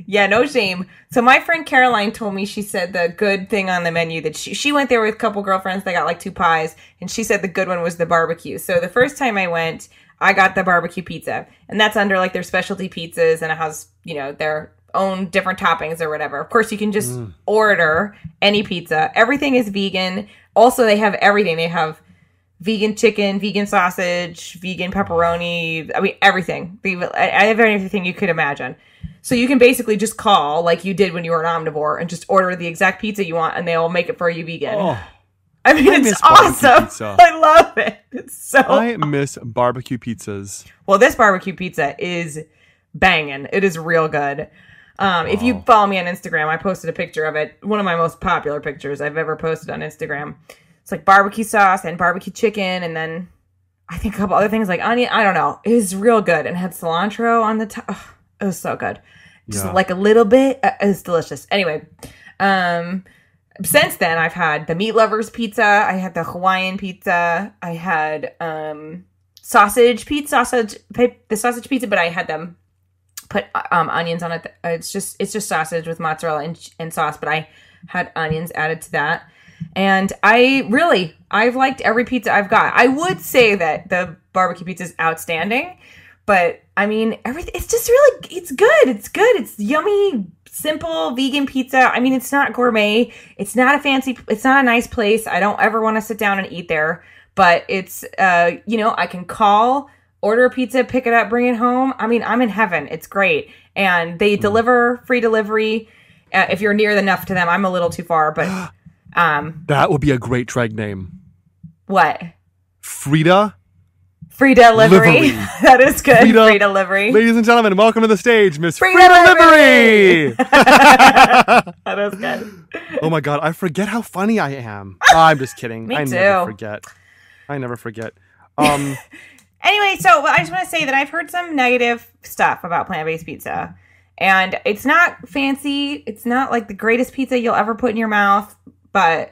Yeah, no shame. So my friend Caroline told me, she said the good thing on the menu that she went there with a couple girlfriends. They got like 2 pies. And she said the good one was the barbecue. So the first time I went, I got the barbecue pizza. And that's under like their specialty pizzas. And it has, their own different toppings or whatever. Of course, you can just order any pizza. Everything is vegan. Also, they have everything. They have vegan chicken, vegan sausage, vegan pepperoni. I mean, everything. I have everything you could imagine. So you can basically just call like you did when you were an omnivore and just order the exact pizza you want and they'll make it for you vegan. Oh, I mean, it's awesome. I love it. I miss barbecue pizzas. Well, this barbecue pizza is banging. It is real good. If you follow me on Instagram, I posted a picture of it. One of my most popular pictures I've ever posted on Instagram. It's like barbecue sauce and barbecue chicken. And then I think a couple other things like onion. I don't know. It was real good. And had cilantro on the top. Oh, it was so good. Just like a little bit. It was delicious. Anyway, since then I've had the meat lovers pizza. I had the Hawaiian pizza. I had the sausage pizza, but I had them put onions on it. It's just sausage with mozzarella and sauce, but I had onions added to that. And I've liked every pizza I've got. I would say that the barbecue pizza is outstanding, but I mean, everything, it's just really, it's good. It's yummy, simple vegan pizza. I mean, it's not gourmet. It's not a nice place. I don't ever want to sit down and eat there, but it's, I can call, order a pizza, pick it up, bring it home. I mean, I'm in heaven. It's great. And they deliver free delivery. If you're near enough to them, I'm a little too far, but, that would be a great drag name. What? Frida. Free delivery. That is good. Free delivery. Ladies and gentlemen, welcome to the stage, Miss Free Delivery. That is good. Oh my God, I forget how funny I am. I'm just kidding. Me too. I never forget. Anyway, so I just want to say that I've heard some negative stuff about plant-based pizza. And it's not fancy. It's not like the greatest pizza you'll ever put in your mouth. And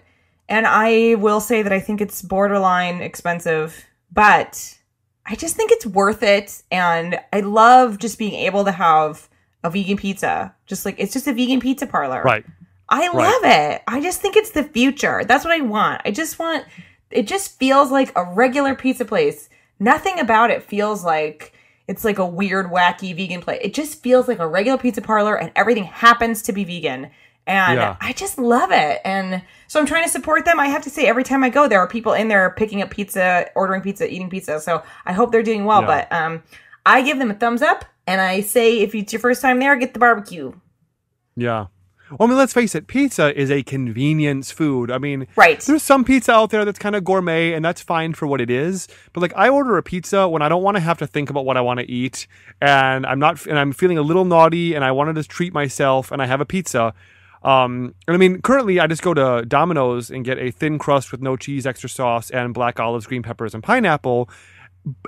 I will say that I think it's borderline expensive. But I just think it's worth it. And I love just being able to have a vegan pizza. It's just a vegan pizza parlor. Right. I love it. I just think it's the future. That's what I want. It just feels like a regular pizza place. Nothing about it feels like it's like a weird, wacky vegan place. It just feels like a regular pizza parlor and everything happens to be vegan. And I just love it. And so I'm trying to support them. I have to say, every time I go, there are people in there picking up pizza, ordering pizza, eating pizza. So I hope they're doing well. Yeah. But I give them a thumbs up. And I say, if it's your first time there, get the barbecue. Yeah. Well, I mean, let's face it, pizza is a convenience food. I mean, right. There's some pizza out there that's kind of gourmet, and that's fine for what it is. But like, I order a pizza when I don't want to have to think about what I want to eat, and I'm feeling a little naughty, and I wanted to treat myself, and I have a pizza. And I mean, currently, I just go to Domino's and get a thin crust with no cheese, extra sauce, and black olives, green peppers, and pineapple.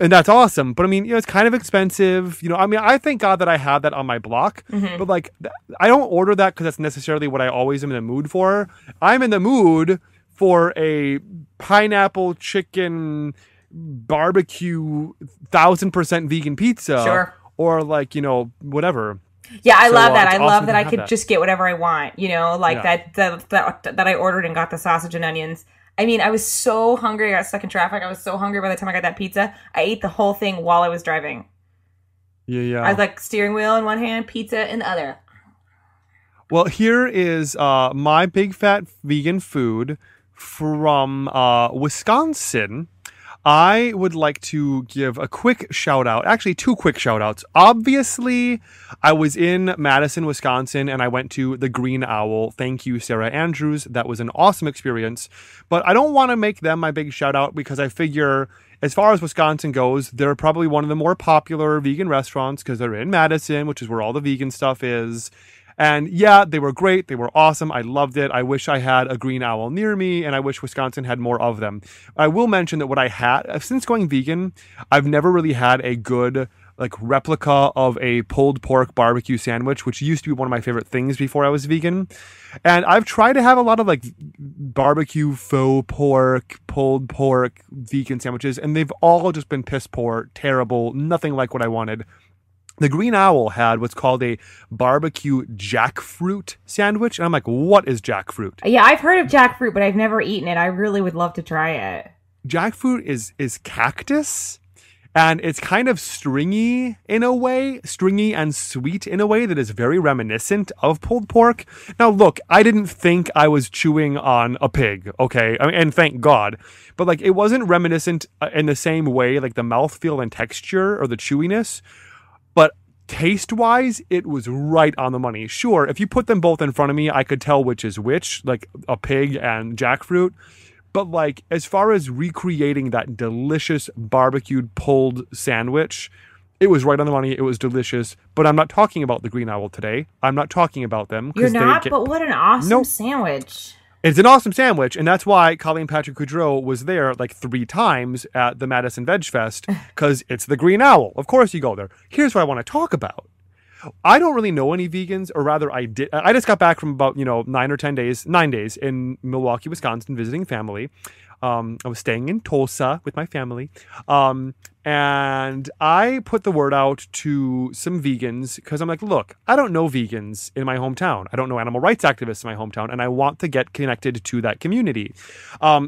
And that's awesome. But I mean, it's kind of expensive. I mean, I thank God that I have that on my block. Mm-hmm. But like, I don't order that because that's necessarily what I always am in the mood for. I'm in the mood for a pineapple chicken barbecue 1000% vegan pizza. Sure. Or like, whatever. Yeah, I love that. I love that I could just get whatever I want. That I ordered and got the sausage and onions. I mean, I was so hungry. I got stuck in traffic. I was so hungry by the time I got that pizza. I ate the whole thing while I was driving. Yeah. I was like steering wheel in one hand, pizza in the other. Well, here is my big fat vegan food from Wisconsin. I would like to give a quick shout out, actually 2 quick shout outs. Obviously, I was in Madison, Wisconsin, and I went to the Green Owl. Thank you, Sarah Andrews. That was an awesome experience. But I don't want to make them my big shout out because I figure as far as Wisconsin goes, they're probably one of the more popular vegan restaurants because they're in Madison, which is where all the vegan stuff is. And yeah, they were great. They were awesome. I loved it. I wish I had a Green Owl near me, and I wish Wisconsin had more of them. I will mention that what I had, since going vegan, I've never really had a good replica of a pulled pork barbecue sandwich, which used to be one of my favorite things before I was vegan. And I've tried to have a lot of barbecue faux pork, pulled pork vegan sandwiches, and they've all just been piss poor, terrible, nothing like what I wanted. The Green Owl had what's called a barbecue jackfruit sandwich. And I'm like, what is jackfruit? Yeah, I've heard of jackfruit, but I've never eaten it. I really would love to try it. Jackfruit is cactus. And it's kind of stringy in a way, stringy and sweet in a way that is very reminiscent of pulled pork. Now, look, I didn't think I was chewing on a pig, okay? And thank God. But it wasn't reminiscent in the same way, like the mouthfeel and texture or the chewiness. But taste-wise, it was right on the money. Sure, if you put them both in front of me, I could tell which is which, like a pig and jackfruit. But as far as recreating that delicious barbecued pulled sandwich, it was right on the money. It was delicious. But I'm not talking about the Green Owl today. I'm not talking about them. You're not? But what an awesome sandwich. It's an awesome sandwich, and that's why Colleen Patrick Goudreau was there 3 times at the Madison Veg Fest, because it's the Green Owl. Of course you go there. Here's what I want to talk about. I don't really know any vegans, or rather I did. I just got back from about 9 days in Milwaukee, Wisconsin, visiting family. I was staying in Tulsa with my family. And I put the word out to some vegans because I'm like, look, I don't know vegans in my hometown. I don't know animal rights activists in my hometown, and I want to get connected to that community.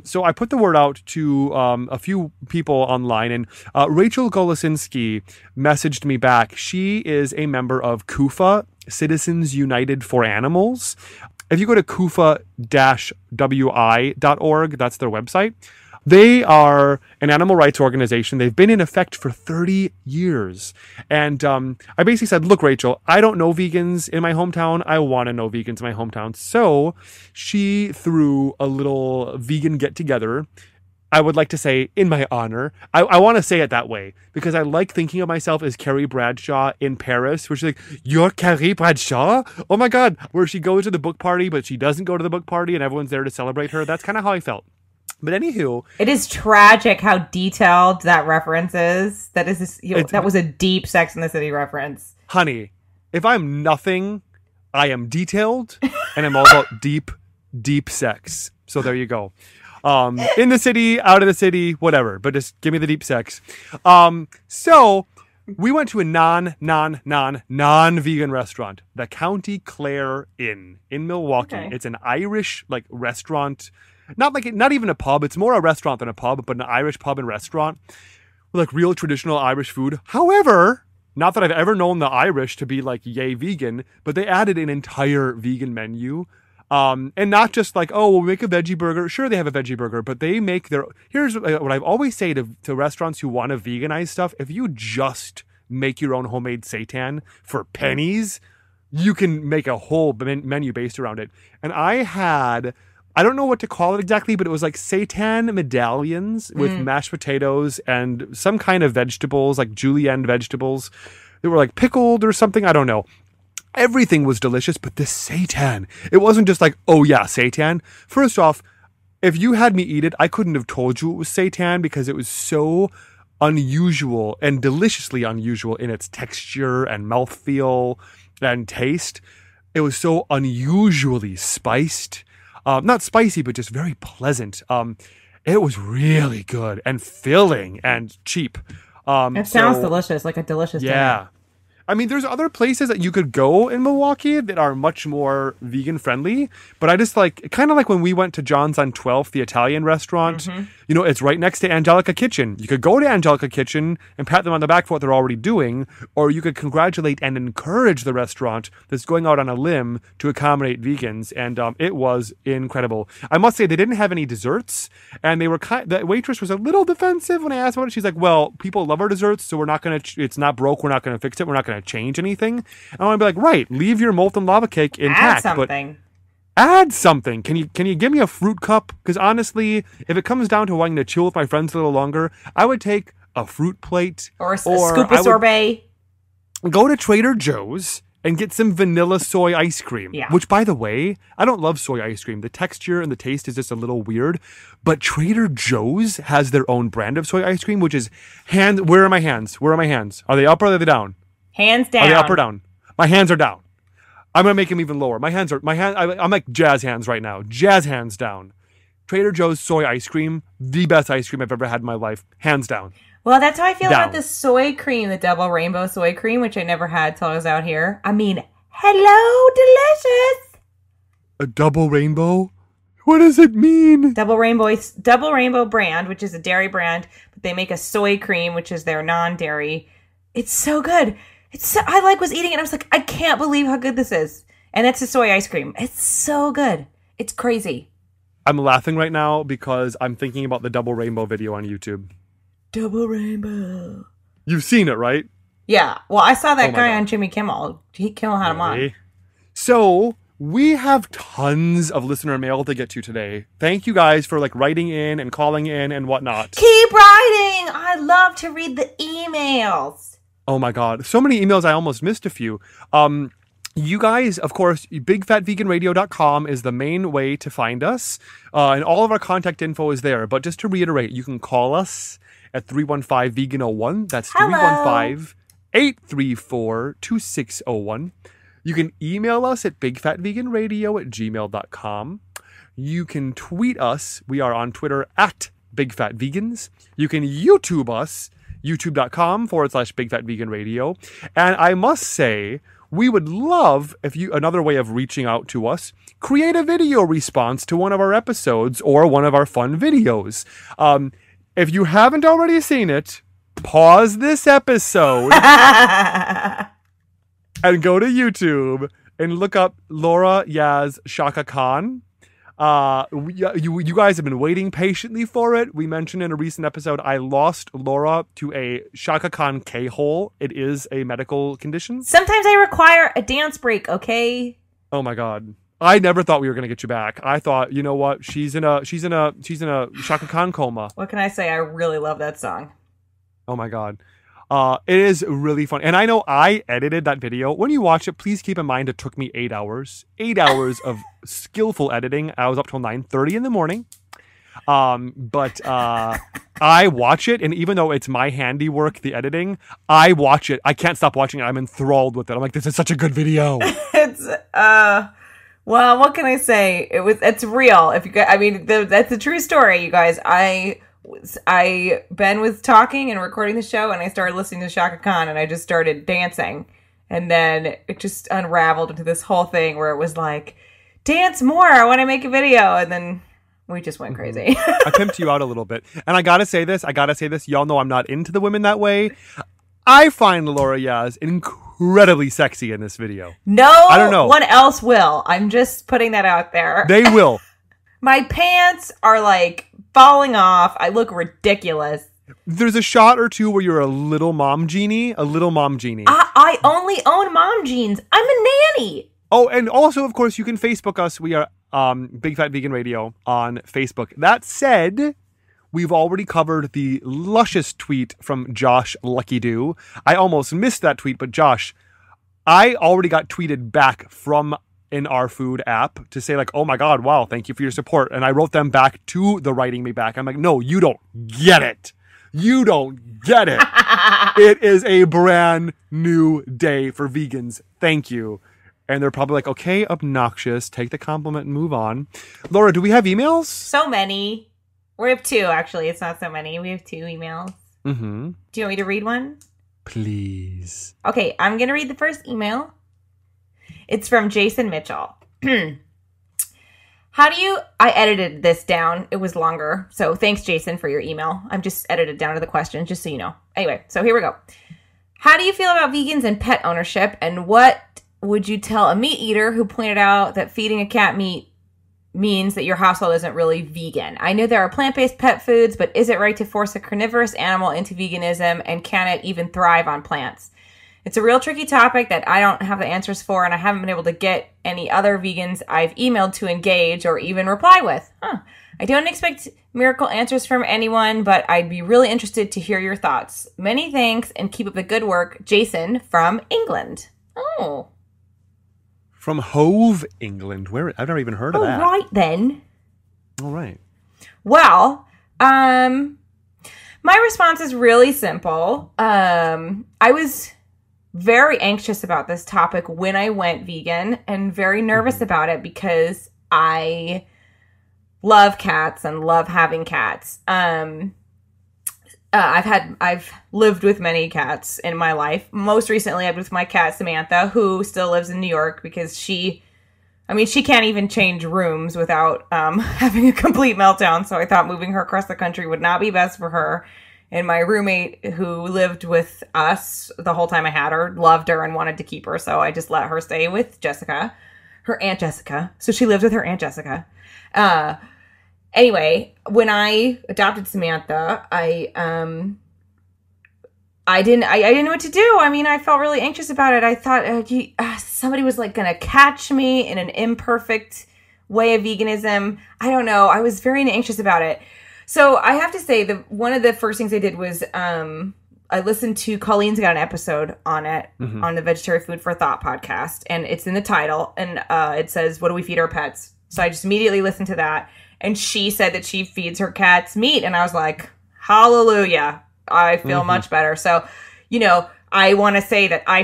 So I put the word out to a few people online, and Rachel Golosinski messaged me back. She is a member of KUFA, Citizens United for Animals. If you go to kufa-wi.org, that's their website. They are an animal rights organization. They've been in effect for 30 years. And I basically said, look, Rachel, I don't know vegans in my hometown. I want to know vegans in my hometown. So she threw a little vegan get-together. I would like to say in my honor. I want to say it that way because I like thinking of myself as Carrie Bradshaw in Paris, where she's like, you're Carrie Bradshaw? Oh my God. Where she goes to the book party, but she doesn't go to the book party and everyone's there to celebrate her. That's kind of how I felt. But anywho, it is tragic how detailed that reference is. That was a deep Sex and the City reference. Honey, if I'm nothing, I am detailed, and I'm all about deep, deep sex. So there you go. In the city, out of the city, whatever. But just give me the deep sex. So we went to a non-vegan restaurant, the County Clare Inn in Milwaukee. Okay. It's an Irish restaurant. Not even a pub. It's more a restaurant than a pub, but an Irish pub and restaurant with real traditional Irish food. However, not that I've ever known the Irish to be yay vegan, but they added an entire vegan menu. And not just we'll make a veggie burger. Sure, they have a veggie burger, but they make here's what I've always say to restaurants who want to veganize stuff. If you just make your own homemade seitan for pennies, you can make a whole menu based around it. And I don't know what to call it exactly, but it was seitan medallions with mashed potatoes and some kind of vegetables, julienne vegetables. They were pickled or something. I don't know. Everything was delicious, but this seitan, it wasn't just oh yeah, seitan. First off, if you had me eat it, I couldn't have told you it was seitan because it was so unusual and deliciously unusual in its texture and mouthfeel and taste. It was so unusually spiced. Not spicy, but just very pleasant. It was really good and filling and cheap. It sounds delicious, like a delicious dinner. I mean, there's other places that you could go in Milwaukee that are much more vegan friendly, but I just kind of when we went to John's on 12th, the Italian restaurant, it's right next to Angelica Kitchen. You could go to Angelica Kitchen and pat them on the back for what they're already doing, or you could congratulate and encourage the restaurant that's going out on a limb to accommodate vegans, and it was incredible. I must say, they didn't have any desserts, and the waitress was a little defensive when I asked about it. She's like, well, people love our desserts, so it's not broke, we're not going to fix it, we're not going to change anything. And I want to be right, leave your molten lava cake intact. Add something. Can you give me a fruit cup? Because honestly, if it comes down to wanting to chill with my friends a little longer, I would take a fruit plate. Or a scoop of sorbet. Go to Trader Joe's and get some vanilla soy ice cream. Yeah. Which, by the way, I don't love soy ice cream. The texture and the taste is just a little weird. But Trader Joe's has their own brand of soy ice cream, which is where are my hands? Where are my hands? Are they up or are they down? Hands down. Are they up or down? My hands are down. I'm going to make them even lower. I'm like jazz hands right now. Jazz hands down. Trader Joe's soy ice cream, the best ice cream I've ever had in my life. Hands down. Well, that's how I feel about the soy cream, the double rainbow soy cream, which I never had till I was out here. I mean, hello, delicious. A double rainbow? What does it mean? Double rainbow brand, which is a dairy brand, but they make a soy cream, which is their non-dairy. It's so good. I was eating it and I was like, I can't believe how good this is. And it's a soy ice cream. It's so good. It's crazy. I'm laughing right now because I'm thinking about the double rainbow video on YouTube. Double rainbow. You've seen it, right? Yeah. Well, I saw that guy on Jimmy Kimmel. Kimmel had him on. So we have tons of listener mail to get to today. Thank you guys for writing in and calling in and whatnot. Keep writing. I love to read the emails. Oh my God. So many emails. I almost missed a few. You guys, of course, bigfatveganradio.com is the main way to find us. And all of our contact info is there. But just to reiterate, you can call us at 315-VEGAN-01. That's 315-834-2601. You can email us at bigfatveganradio@gmail.com. You can tweet us. We are on Twitter at BigFatVegans. You can YouTube us, youtube.com/BigFatVeganRadio. And I must say, we would love another way of reaching out to us, create a video response to one of our episodes or one of our fun videos. If you haven't already seen it, pause this episode and go to YouTube and look up Laura Yaz Shaka Khan. You guys have been waiting patiently for it. We mentioned in a recent episode, I lost Laura to a Shaka Khan K-hole. It is a medical condition. Sometimes I require a dance break, okay? Oh my God. I never thought we were going to get you back. I thought, you know what? She's in a Shaka Khan coma. What can I say? I really love that song. Oh my God. It is really fun. And I know I edited that video. When you watch it, please keep in mind it took me 8 hours. 8 hours of skillful editing. I was up till 9:30 in the morning. But I watch it, and even though it's my handiwork, the editing, I watch it. I can't stop watching it. I'm enthralled with it. I'm like, this is such a good video. It's well, what can I say? It's real. If you guys, I mean, that's a true story, you guys. Ben was talking and recording the show, and I started listening to Shaka Khan, and I just started dancing, and then it just unraveled into this whole thing where it was like, dance more, I want to make a video, and then we just went crazy. I pimped you out a little bit, and I gotta say this. Y'all know I'm not into the women that way. I find Laura Yaz incredibly sexy in this video. No, I don't know. One else will. I'm just putting that out there. They will. My pants are like falling off. I look ridiculous. There's a shot or two where you're a little mom genie. I only own mom jeans. I'm a nanny. Oh, and also, of course, you can Facebook us. We are Big Fat Vegan Radio on Facebook. That said, we've already covered the luscious tweet from Josh Lucky Do. I almost missed that tweet, but Josh, I already got tweeted back from in our food app to say like, oh my God, wow, thank you for your support. And I wrote them back to the writing me back. I'm like, no, you don't get it. You don't get it. It is a brand new day for vegans. Thank you. And they're probably like, okay, obnoxious, take the compliment and move on. Laura, do we have emails? So many. We have 2, actually. It's not so many. We have 2 emails. Mm-hmm. Do you want me to read one? Please. Okay, I'm going to read the first email. It's from Jason Mitchell. I edited this down. It was longer. So thanks, Jason, for your email. I'm just edited down to the question, just so you know. Anyway, so here we go. How do you feel about vegans and pet ownership? And what would you tell a meat eater who pointed out that feeding a cat meat means that your household isn't really vegan? I know there are plant-based pet foods, but is it right to force a carnivorous animal into veganism, and can it even thrive on plants? It's a real tricky topic that I don't have the answers for, and I haven't been able to get any other vegans I've emailed to engage or even reply with. I don't expect miracle answers from anyone, but I'd be really interested to hear your thoughts. Many thanks, and keep up the good work. Jason from England. Oh. From Hove, England. Where? I've never even heard of that. All right, then. All right. Well, my response is really simple. I was very anxious about this topic when I went vegan, and very nervous about it because I love cats and love having cats. I've lived with many cats in my life. Most recently, I lived with my cat Samantha, who still lives in New York because she can't even change rooms without having a complete meltdown. So I thought moving her across the country would not be best for her. And my roommate, who lived with us the whole time I had her, loved her and wanted to keep her. So I just let her stay with Jessica, her Aunt Jessica. So she lived with her Aunt Jessica. Anyway, when I adopted Samantha, I didn't know what to do. I mean, I felt really anxious about it. I thought somebody was like going to catch me in an imperfect way of veganism. I don't know. I was very anxious about it. So I have to say that one of the first things I did was I listened to Colleen's got an episode on it on the Vegetarian Food for Thought podcast, and it's in the title, and it says, "What do we feed our pets?" So I just immediately listened to that, and she said that she feeds her cats meat, and I was like, hallelujah, I feel much better. So, I want to say that I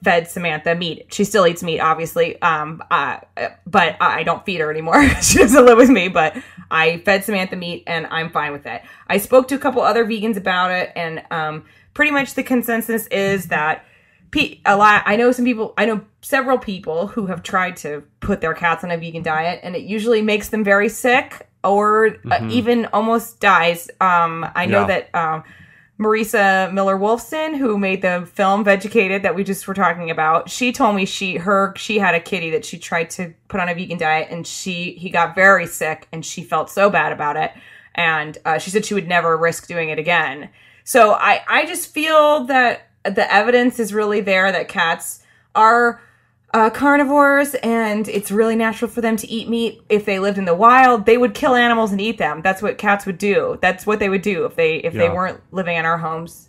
fed Samantha meat. She still eats meat, obviously, but I don't feed her anymore. She doesn't live with me, but I fed Samantha meat, and I'm fine with it. I spoke to a couple other vegans about it, and pretty much the consensus is that I know several people who have tried to put their cats on a vegan diet, and it usually makes them very sick or even almost dies. I know that Marisa Miller-Wolfson, who made the film Vegucated that we just were talking about, she told me she had a kitty that she tried to put on a vegan diet, and he got very sick, and she felt so bad about it, and she said she would never risk doing it again. So I just feel that the evidence is really there that cats are carnivores, and it's really natural for them to eat meat. If they lived in the wild, they would kill animals and eat them. That's what cats would do. That's what they would do if they weren't living in our homes.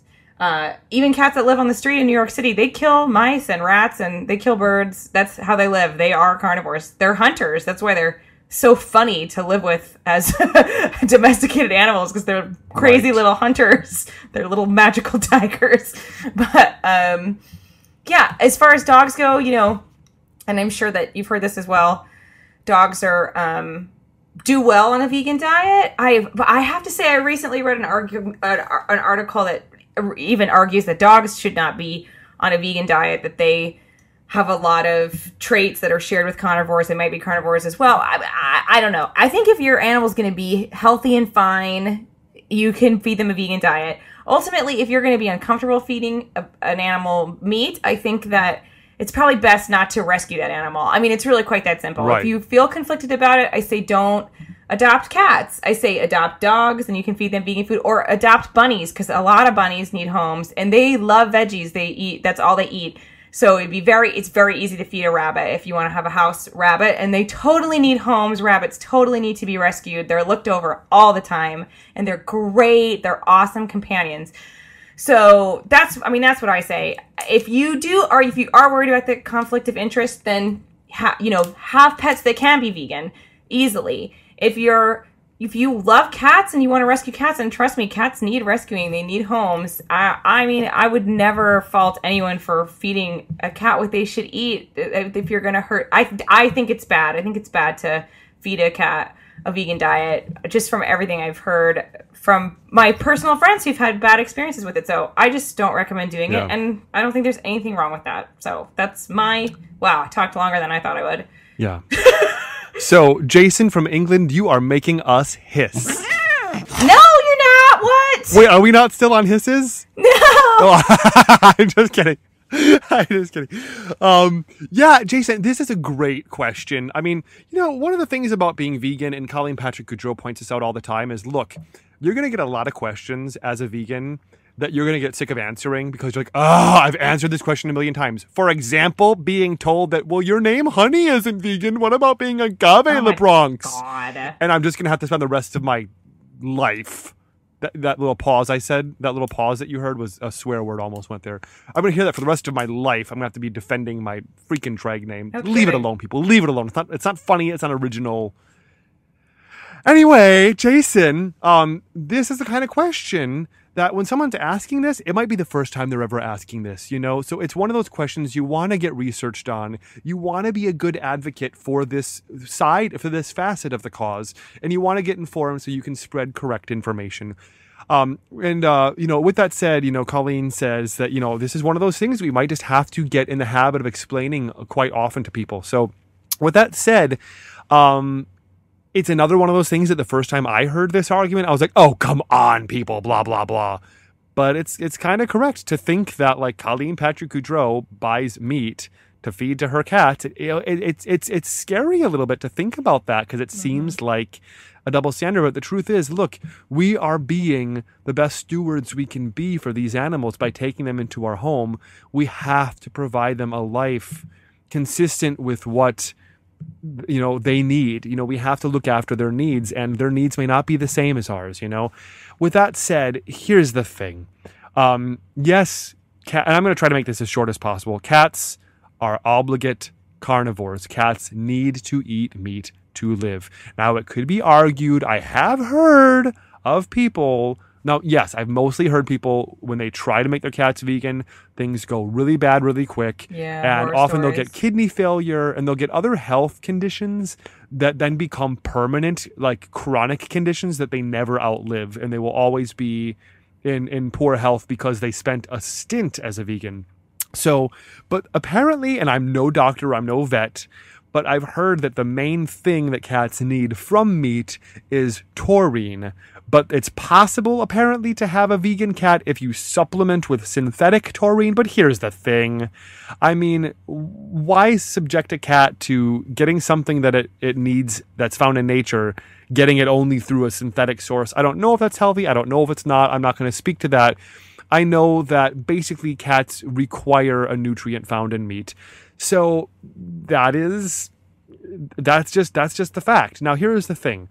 Even cats that live on the street in New York City, they kill mice and rats, and they kill birds. That's how they live. They are carnivores. They're hunters. That's why they're so funny to live with as domesticated animals because they're crazy little hunters. They're little magical tigers. But yeah, as far as dogs go, you know, and I'm sure that you've heard this as well, dogs are do well on a vegan diet. But I have to say, I recently read an article that even argues that dogs should not be on a vegan diet, that they have a lot of traits that are shared with carnivores. They might be carnivores as well. I don't know. I think if your animal's going to be healthy and fine, you can feed them a vegan diet. Ultimately, if you're going to be uncomfortable feeding an animal meat, I think that it's probably best not to rescue that animal. I mean, it's really quite that simple. Right. If you feel conflicted about it, I say don't adopt cats. I say adopt dogs and you can feed them vegan food, or adopt bunnies, because a lot of bunnies need homes and they love veggies. They eat, that's all they eat. So it's very easy to feed a rabbit if you want to have a house rabbit, and they totally need homes. Rabbits totally need to be rescued. They're looked over all the time and they're great. They're awesome companions. So that's what I say. If you are worried about the conflict of interest, then have pets that can be vegan easily. If you love cats and you want to rescue cats, and trust me, cats need rescuing. They need homes. I mean, I would never fault anyone for feeding a cat what they should eat. If you're going to hurt, I think it's bad. I think it's bad to feed a cat a vegan diet, just from everything I've heard from my personal friends who've had bad experiences with it. So I just don't recommend doing it. And I don't think there's anything wrong with that. So that's wow, I talked longer than I thought I would. Yeah. So, Jason from England, you are making us hiss. No, you're not. What? Wait, are we not still on hisses? No. Oh, I'm just kidding. Yeah, Jason, this is a great question. I mean, one of the things about being vegan, and Colleen Patrick Goudreau points this out all the time, is look, you're going to get a lot of questions as a vegan that you're going to get sick of answering because you're like, I've answered this question a million times. For example, being told that, well, your name Honey isn't vegan. What about being agave in the Bronx? God. And I'm just going to have to spend the rest of my life. That little pause I said, that little pause that you heard was a swear word, almost went there. I'm going to hear that for the rest of my life. I'm going to have to be defending my freaking drag name. Okay. Leave it alone, people. Leave it alone. It's not funny. It's not original. Anyway, Jason, this is the kind of question that when someone's asking this, it might be the first time they're ever asking this, So it's one of those questions you want to get researched on. You want to be a good advocate for this side, for this facet of the cause. And you want to get informed so you can spread correct information. With that said, Colleen says that, this is one of those things we might just have to get in the habit of explaining quite often to people. So with that said, it's another one of those things that the first time I heard this argument, I was like, oh, come on, people, blah, blah, blah. But it's kind of correct to think that, like, Colleen Patrick Goudreau buys meat to feed to her cats. It's scary a little bit to think about that because it seems like a double standard. But the truth is, look, we are being the best stewards we can be for these animals by taking them into our home. We have to provide them a life consistent with what they need. We have to look after their needs, and their needs may not be the same as ours. With that said, here's the thing. Yes, and I'm going to try to make this as short as possible. Cats are obligate carnivores. Cats need to eat meat to live. Now, it could be argued, I have heard of people. Now, yes, I've mostly heard people, when they try to make their cats vegan, things go really bad really quick. Yeah, and often they'll get kidney failure and they'll get other health conditions that then become permanent, like chronic conditions that they never outlive. And they will always be in poor health because they spent a stint as a vegan. So, but apparently, and I'm no doctor, I'm no vet, but I've heard that the main thing that cats need from meat is taurine. But it's possible, apparently, to have a vegan cat if you supplement with synthetic taurine. But here's the thing. I mean, why subject a cat to getting something that it needs that's found in nature, getting it only through a synthetic source? I don't know if that's healthy. I don't know if it's not. I'm not going to speak to that. I know that basically cats require a nutrient found in meat. So that's just the fact. Now, here's the thing.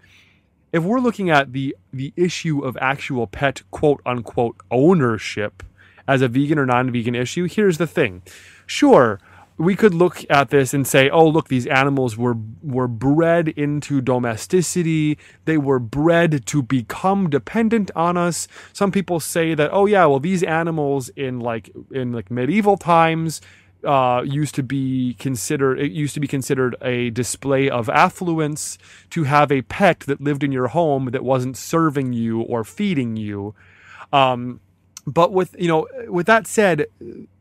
If we're looking at the issue of actual pet quote unquote ownership as a vegan or non-vegan issue, here's the thing. Sure, we could look at this and say, oh, look, these animals were bred into domesticity. They were bred to become dependent on us. Some people say that, oh yeah, well, these animals in medieval times used to be considered a display of affluence to have a pet that lived in your home that wasn't serving you or feeding you. But with that said,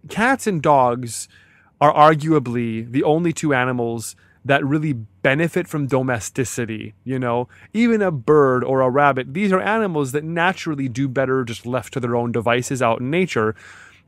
cats and dogs are arguably the only two animals that really benefit from domesticity. Even a bird or a rabbit, these are animals that naturally do better just left to their own devices out in nature.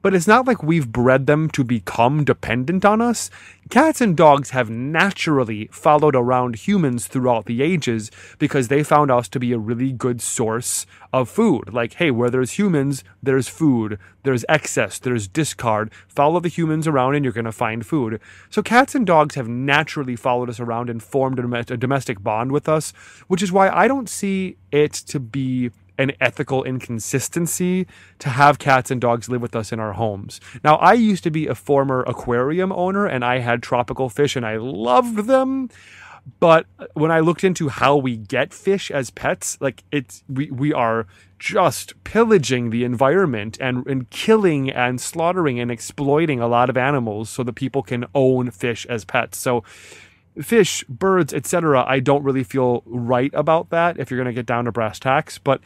But it's not like we've bred them to become dependent on us. Cats and dogs have naturally followed around humans throughout the ages because they found us to be a really good source of food. Like, hey, where there's humans, there's food. There's excess, there's discard. Follow the humans around and you're going to find food. So cats and dogs have naturally followed us around and formed a domestic bond with us, which is why I don't see it to be an ethical inconsistency to have cats and dogs live with us in our homes. Now, I used to be a former aquarium owner and I had tropical fish and I loved them. But when I looked into how we get fish as pets, we are just pillaging the environment and killing and slaughtering and exploiting a lot of animals so that people can own fish as pets. So fish, birds, etc., I don't really feel right about that if you're going to get down to brass tacks. But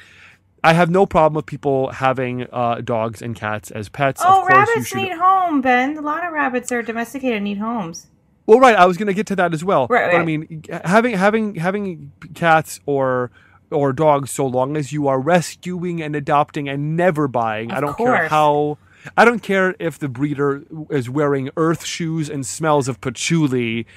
I have no problem with people having dogs and cats as pets. Oh, rabbits need home, Ben. A lot of rabbits are domesticated and need homes. Well, right. I was going to get to that as well. Right. But I mean, having cats or dogs, so long as you are rescuing and adopting and never buying, I don't care how. I don't care if the breeder is wearing earth shoes and smells of patchouli,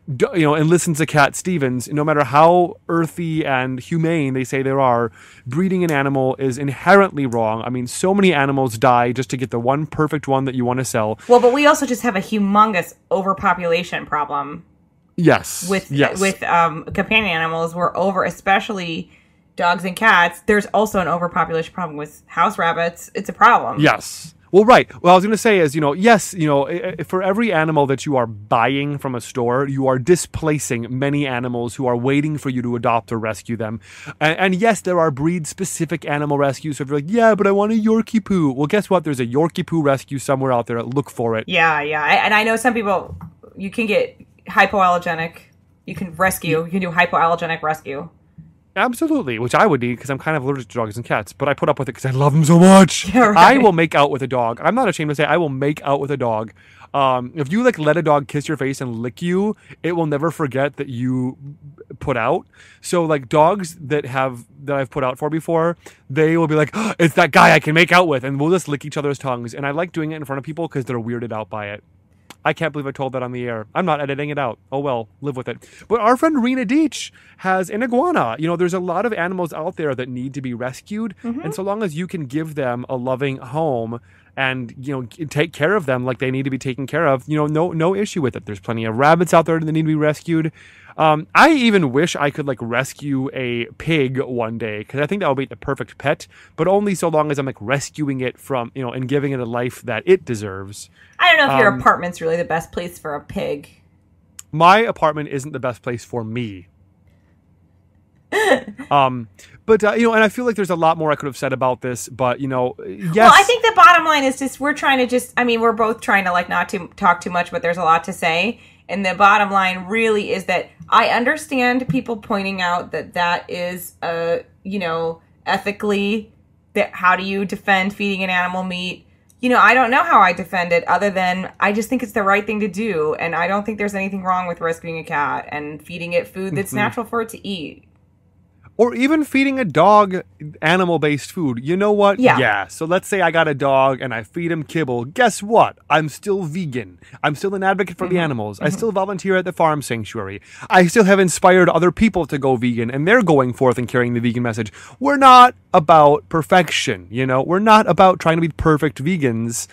and listens to Cat Stevens. No matter how earthy and humane they say they are, breeding an animal is inherently wrong. I mean, so many animals die just to get the one perfect one that you want to sell. Well, but we also just have a humongous overpopulation problem. Yes. With companion animals, we're especially dogs and cats. There's also an overpopulation problem with house rabbits. It's a problem. Yes. Well, right. Well, I was going to say is, yes, for every animal that you are buying from a store, you are displacing many animals who are waiting for you to adopt or rescue them. And yes, there are breed-specific animal rescues. So if you're like, yeah, but I want a Yorkie Poo. Well, guess what? There's a Yorkie Poo rescue somewhere out there. Look for it. Yeah. And I know some people, you can get hypoallergenic. You can do hypoallergenic rescue. Absolutely, which I would need because I'm kind of allergic to dogs and cats, but I put up with it because I love them so much. Yeah, right. I will make out with a dog. I'm not ashamed to say I will make out with a dog. If you let a dog kiss your face and lick you, it will never forget that you put out. So dogs that I've put out for before, they will be like, oh, it's that guy I can make out with, and we'll just lick each other's tongues. And I like doing it in front of people because they're weirded out by it. I can't believe I told that on the air. I'm not editing it out. Oh well, live with it. But our friend Rena Deitch has an iguana. There's a lot of animals out there that need to be rescued. Mm-hmm. And so long as you can give them a loving home and, take care of them like they need to be taken care of, no issue with it. There's plenty of rabbits out there that need to be rescued. I even wish I could rescue a pig one day because I think that would be the perfect pet, but only so long as I'm rescuing it from, and giving it a life that it deserves. I don't know if your apartment's really the best place for a pig. My apartment isn't the best place for me. But and I feel like there's a lot more I could have said about this, but yes. Well, I think the bottom line is just we're both trying to not to talk too much, but there's a lot to say. And the bottom line really is that I understand people pointing out that is, ethically, that how do you defend feeding an animal meat? I don't know how I defend it other than I just think it's the right thing to do. And I don't think there's anything wrong with rescuing a cat and feeding it food that's natural for it to eat. Or even feeding a dog animal-based food. You know what? Yeah. So let's say I got a dog and I feed him kibble. Guess what? I'm still vegan. I'm still an advocate for the animals. I still volunteer at the farm sanctuary. I still have inspired other people to go vegan, and they're going forth and carrying the vegan message. We're not about perfection, We're not about trying to be perfect vegans.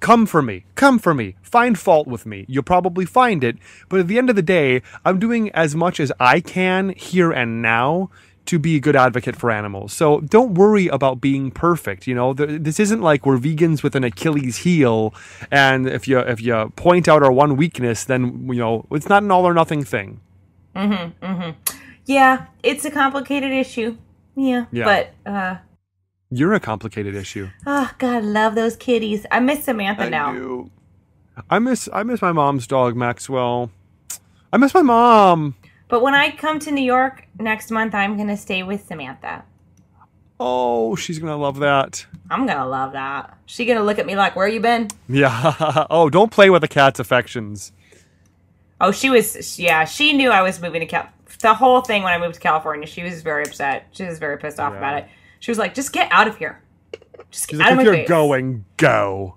Come for me. Come for me. Find fault with me. You'll probably find it. But at the end of the day, I'm doing as much as I can here and now to be a good advocate for animals. So don't worry about being perfect. You know, this isn't like we're vegans with an Achilles heel, and if you point out our one weakness, then you know it's not an all or nothing thing. Yeah, it's a complicated issue. Yeah. But you're a complicated issue. Oh God, I love those kitties. I miss Samantha now. Do. I miss my mom's dog, Maxwell. I miss my mom. But when I come to New York next month, I'm going to stay with Samantha. Oh, she's going to love that. I'm going to love that. She's going to look at me like, where you been? Yeah. Oh, don't play with the cat's affections. Oh, she knew I was moving to the whole thing when I moved to California. She was very upset. She was very pissed off about it. She was like, just get out of here. Just get out of my face. If you're going, go.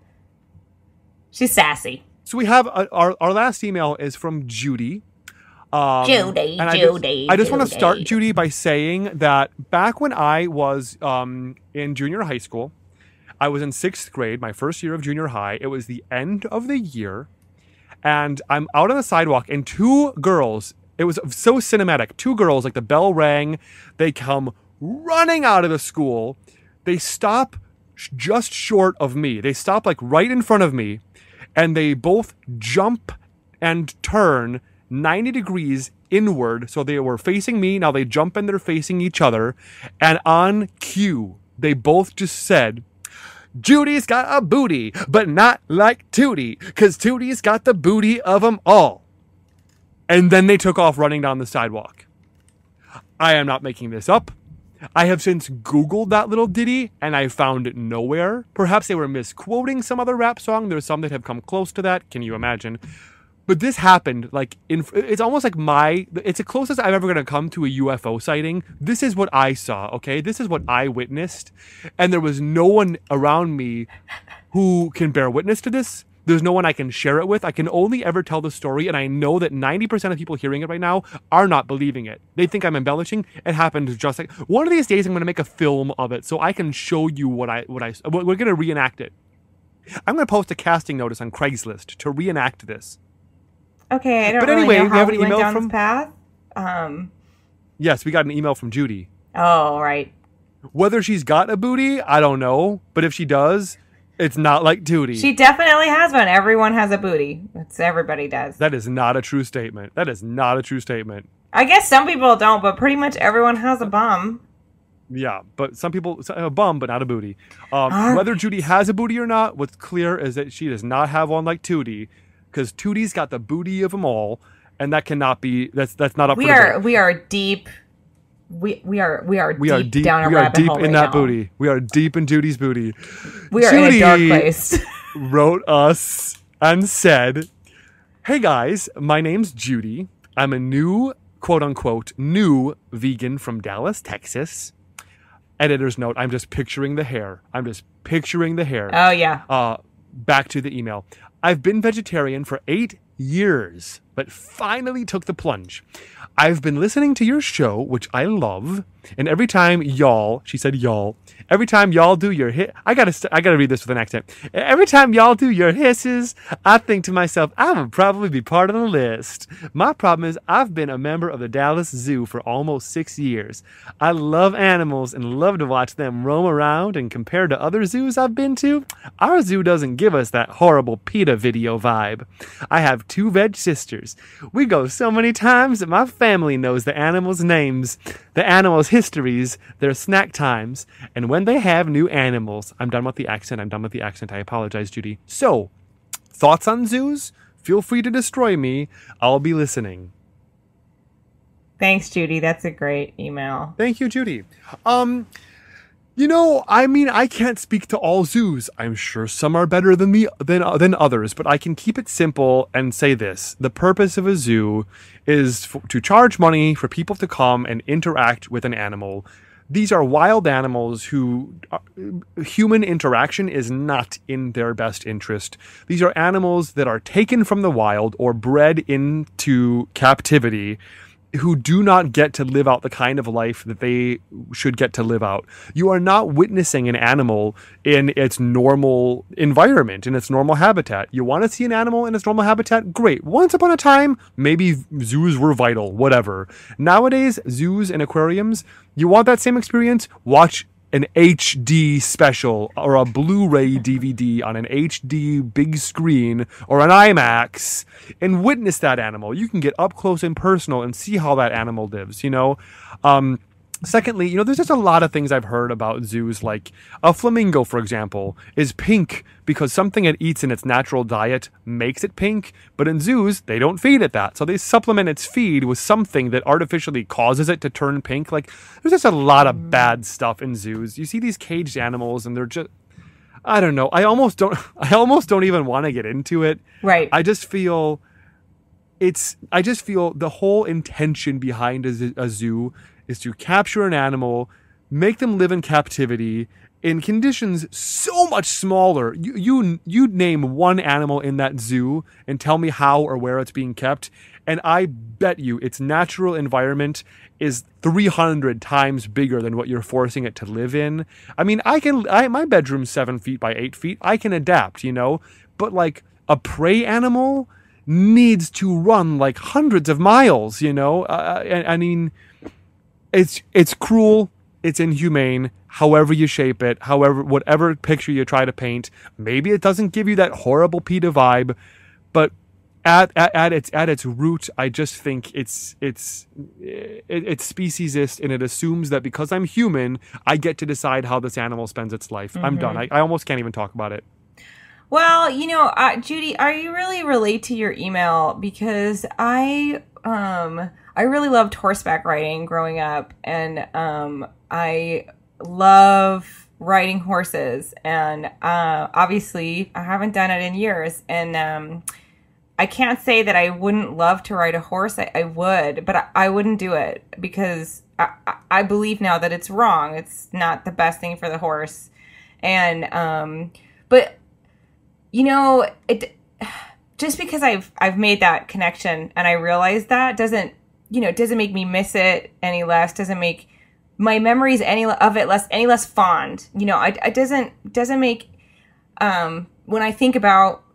She's sassy. So we have our last email is from Judy. Judy. I just want to start, Judy, by saying that back when I was in junior high school, I was in 6th grade, my first year of junior high. It was the end of the year, and I'm out on the sidewalk, and 2 girls, it was so cinematic, 2 girls, like the bell rang, they come running out of the school, they stop just short of me. They stop like right in front of me, and they both jump and turn 90 degrees inward. So they were facing me. Now they jump and they're facing each other. And on cue, they both just said, Judy's got a booty, but not like Tootie, because Tootie's got the booty of them all. And then they took off running down the sidewalk. I am not making this up. I have since Googled that little ditty, and I found it nowhere. Perhaps they were misquoting some other rap song. There's some that have come close to that. Can you imagine? But this happened, like, it's almost like it's the closest I'm ever going to come to a UFO sighting. This is what I saw, okay? This is what I witnessed. And there was no one around me who can bear witness to this. There's no one I can share it with. I can only ever tell the story, and I know that 90% of people hearing it right now are not believing it. They think I'm embellishing. It happened just like... One of these days, I'm going to make a film of it so I can show you what we're going to reenact it. I'm going to post a casting notice on Craigslist to reenact this. Okay, I don't know how we went down this path. Yes, we got an email from Judy. Oh, right. Whether she's got a booty, I don't know. But if she does, it's not like Tootie. She definitely has one. Everyone has a booty. Everybody does. That is not a true statement. That is not a true statement. I guess some people don't, but pretty much everyone has a bum. Yeah, but some people have a bum, but not a booty. Whether Judy has a booty or not, what's clear is that she does not have one like Tootie, because Tootie's got the booty of them all, and that cannot be. That's not up. We are deep. We are deep down a rabbit hole in that booty. We are deep in Judy's booty. We are Judy in a dark place. Wrote us and said, "Hey guys, my name's Judy. I'm a new, quote unquote, new vegan from Dallas, Texas." Editor's note: I'm just picturing the hair. Oh yeah. Back to the email. I've been vegetarian for 8 years, but finally took the plunge. I've been listening to your show, which I love, and every time y'all, she said y'all, every time y'all do your I gotta read this with an accent. Every time y'all do your hisses, I think to myself, I would probably be part of the list. My problem is I've been a member of the Dallas Zoo for almost 6 years. I love animals and love to watch them roam around, and compared to other zoos I've been to, our zoo doesn't give us that horrible PETA video vibe. I have 2 veg sisters. We go so many times that my family knows the animals' names, the animals' histories, their snack times, and when they have new animals. I'm done with the accent. I apologize, Judy. So, thoughts on zoos? Feel free to destroy me. I'll be listening. Thanks, Judy. That's a great email. Thank you, Judy. I can't speak to all zoos. I'm sure some are better than others, but I can keep it simple and say this. The purpose of a zoo is to charge money for people to come and interact with an animal. These are wild animals who human interaction is not in their best interest. These are animals that are taken from the wild or bred into captivity. who do not get to live out the kind of life that they should get to live out. You are not witnessing an animal in its normal environment, in its normal habitat. You want to see an animal in its normal habitat? Great. Once upon a time, maybe zoos were vital, whatever. Nowadays, zoos and aquariums, you want that same experience? Watch an HD special or a Blu-ray DVD on an HD big screen or an IMAX and witness that animal. You can get up close and personal and see how that animal lives, you know? Secondly, you know, there's just a lot of things I've heard about zoos, like a flamingo, for example, is pink because something it eats in its natural diet makes it pink, but in zoos, they don't feed it that. So they supplement its feed with something that artificially causes it to turn pink. Like, there's just a lot of bad stuff in zoos. You see these caged animals and they're just, I don't know. I almost don't even want to get into it. Right. I just feel the whole intention behind a zoo is to capture an animal, make them live in captivity in conditions so much smaller. You name one animal in that zoo and tell me how or where it's being kept, and I bet you its natural environment is 300 times bigger than what you're forcing it to live in. I mean, my bedroom's 7 feet by 8 feet. I can adapt, you know, but like a prey animal needs to run like hundreds of miles, you know. I mean, it's cruel, it's inhumane, however you shape it, whatever picture you try to paint. Maybe it doesn't give you that horrible PETA vibe, but at its root, I just think it's speciesist, and it assumes that because I'm human, I get to decide how this animal spends its life. Mm-hmm. I'm done. I almost can't even talk about it. Well, you know, Judy, I really relate to your email because I really loved horseback riding growing up, and I love riding horses, and obviously I haven't done it in years, and I can't say that I wouldn't love to ride a horse. I would, but I wouldn't do it because I believe now that it's wrong. It's not the best thing for the horse, and but you know, just because I've made that connection and I realize that doesn't make me miss it any less, doesn't make my memories any less fond. You know, it doesn't make when I think about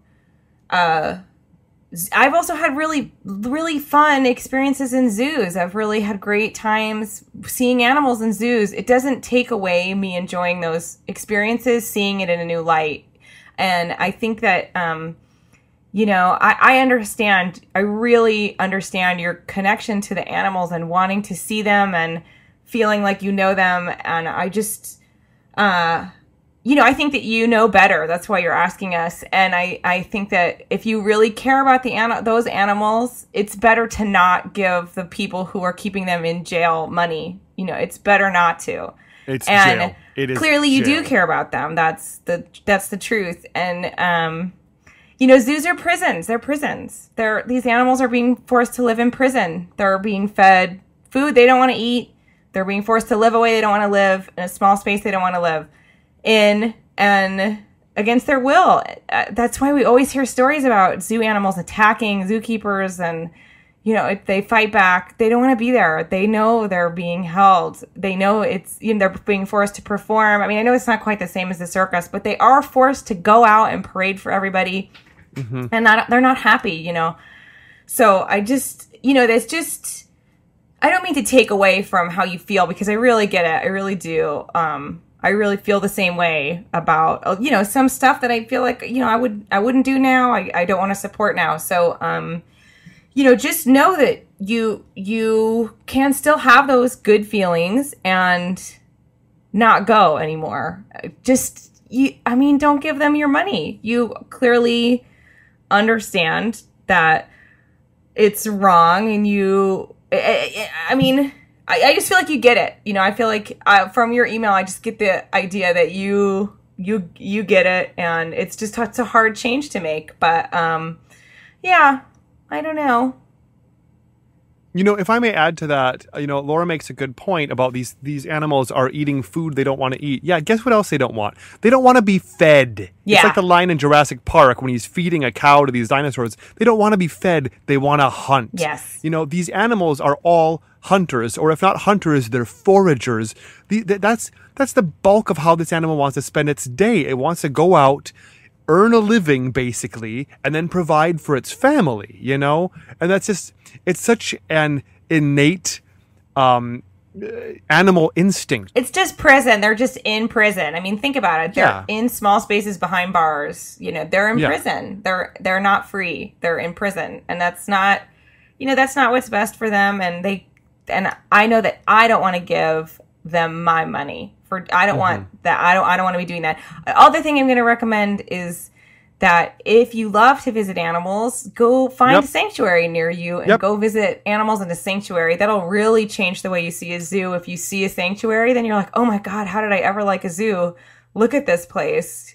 I've also had really, really fun experiences in zoos. I've really had great times seeing animals in zoos. It doesn't take away me enjoying those experiences, seeing it in a new light. And I think that, you know, I understand, I really understand your connection to the animals and wanting to see them and feeling like you know them. And I just, you know, I think that you know better. That's why you're asking us. And I think that if you really care about those animals, it's better to not give the people who are keeping them in jail money. You know, it's better not to. It's jail. It is clearly you do care about them. That's the truth. And you know, zoos are prisons. They're prisons. These animals are being forced to live in prison. They're being fed food they don't want to eat. They're being forced to live a way they don't want to live, in a small space they don't want to live in, and against their will. That's why we always hear stories about zoo animals attacking zookeepers, and you know, if they fight back, they don't want to be there. They know they're being held. They know it's, you know, they're being forced to perform. I mean, I know it's not quite the same as the circus, but they are forced to go out and parade for everybody, mm-hmm. and they're not happy, you know. So I just, you know, there's just, I don't mean to take away from how you feel, because I really get it. I really do. I really feel the same way about, you know, some stuff that I feel like, you know, I wouldn't do now. I don't want to support now. So, you know, just know that you can still have those good feelings and not go anymore. I mean, don't give them your money. You clearly understand that it's wrong, and I mean, I just feel like you get it. You know, I feel like from your email, I just get the idea that you get it, and it's a hard change to make. But yeah, I don't know. If I may add to that, Laura makes a good point about these animals are eating food they don't want to eat. Yeah, guess what else they don't want? They don't want to be fed. Yeah. It's like the lion in Jurassic Park when he's feeding a cow to these dinosaurs. They don't want to be fed. They want to hunt. Yes. These animals are all hunters, or if not hunters, they're foragers. That's the bulk of how this animal wants to spend its day. It wants to go out, earn a living, basically, and then provide for its family, And that's just, it's such an innate animal instinct. It's just prison. They're just in prison. I mean, think about it. They're in small spaces behind bars. They're in prison. They're not free. They're in prison. And that's not, that's not what's best for them. And I know that I don't want to give them my money. I don't want that. I don't want to be doing that. Other thing I'm going to recommend is that if you love to visit animals, go find a sanctuary near you and go visit animals in a sanctuary. That'll really change the way you see a zoo. If you see a sanctuary, then you're like, oh my God, how did I ever like a zoo? Look at this place.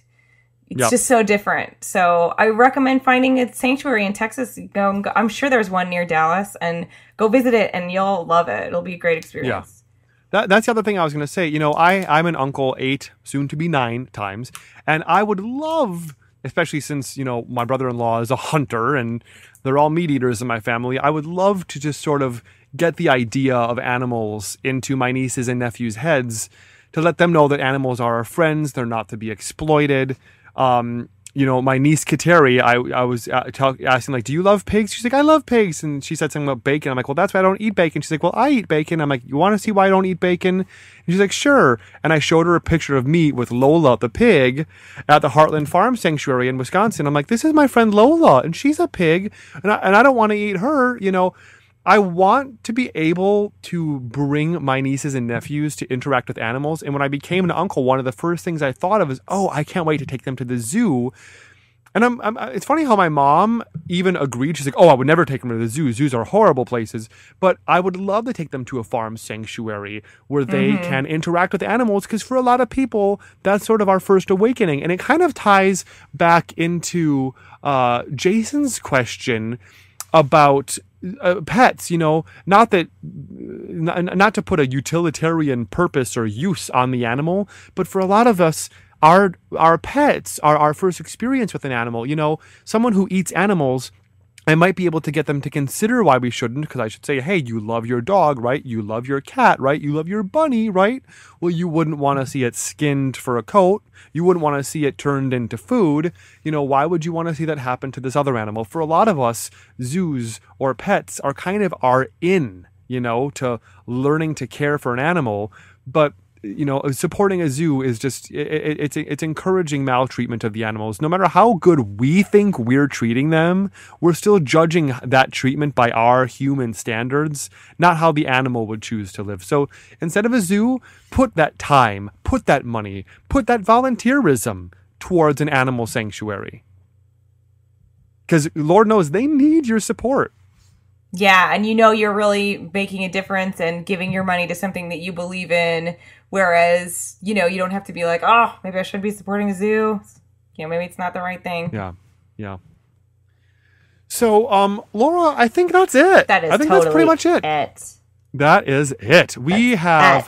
It's just so different. So I recommend finding a sanctuary in Texas. I'm sure there's one near Dallas, and go visit it and you'll love it. It'll be a great experience. Yeah. That's the other thing I was going to say. I'm an uncle 8, soon to be 9 times. And I would love, especially since, my brother-in-law is a hunter and they're all meat eaters in my family, I would love to just sort of get the idea of animals into my nieces and nephews' heads to let them know that animals are our friends. They're not to be exploited. My niece Kateri, I was asking, like, do you love pigs? She's like, I love pigs. And she said something about bacon. I'm like, well, that's why I don't eat bacon. She's like, well, I eat bacon. I'm like, you want to see why I don't eat bacon? And she's like, sure. And I showed her a picture of me with Lola, the pig, at the Heartland Farm Sanctuary in Wisconsin. I'm like, this is my friend Lola, and she's a pig, and I don't want to eat her, I want to be able to bring my nieces and nephews to interact with animals. And when I became an uncle, one of the first things I thought of is, I can't wait to take them to the zoo. And it's funny how my mom even agreed. She's like, I would never take them to the zoo. Zoos are horrible places. But I would love to take them to a farm sanctuary where they can interact with animals. Because for a lot of people, that's sort of our first awakening. And it kind of ties back into Jason's question about pets, not to put a utilitarian purpose or use on the animal, but for a lot of us, our pets are our first experience with an animal. Someone who eats animals, I might be able to get them to consider why we shouldn't, because I should say, hey, you love your dog, right? You love your cat, right? You love your bunny, right? Well, you wouldn't want to see it skinned for a coat. You wouldn't want to see it turned into food. Why would you want to see that happen to this other animal? For a lot of us, zoos or pets are kind of our in, to learning to care for an animal. But supporting a zoo is just, it's encouraging maltreatment of the animals. No matter how good we think we're treating them, we're still judging that treatment by our human standards, not how the animal would choose to live. So instead of a zoo, put that time, put that money, put that volunteerism towards an animal sanctuary. Because Lord knows they need your support. Yeah, and you're really making a difference and giving your money to something that you believe in, whereas, you don't have to be like, maybe I should be supporting a zoo. Maybe it's not the right thing. Yeah. So, Laura, I think that's it. That is I think totally that's pretty much it. That is it. We have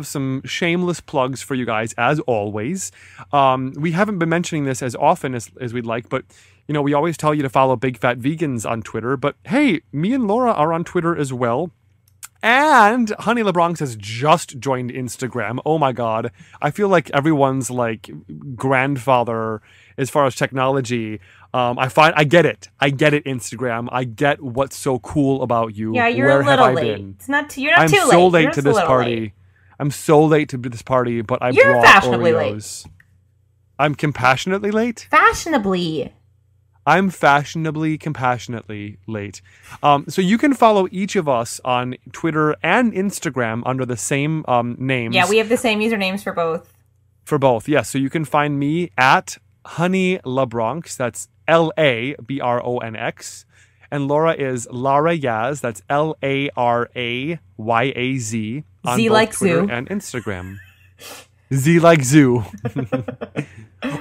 some shameless plugs for you guys, as always. We haven't been mentioning this as often as we'd like, but we always tell you to follow Big Fat Vegans on Twitter. But hey, me and Laura are on Twitter as well. And Honey LeBronx has just joined Instagram. Oh my God. I feel like everyone's like grandfather as far as technology. I get it. Instagram. I get what's so cool about you. Yeah, you're Where a little have I late. been? You're not too late. I'm so late you're to this party. Late. I'm so late to this party, but You're brought fashionably Oreos. late. I'm compassionately late? Fashionably. I'm fashionably, compassionately late. So you can follow each of us on Twitter and Instagram under the same names. Yeah, we have the same usernames for both. For both, yes. So you can find me at Honey LaBronx. That's LABRONX. And Laura is Lara Yaz. That's LARAYAZ. On Z both like Twitter zoo. and Instagram. Z like zoo.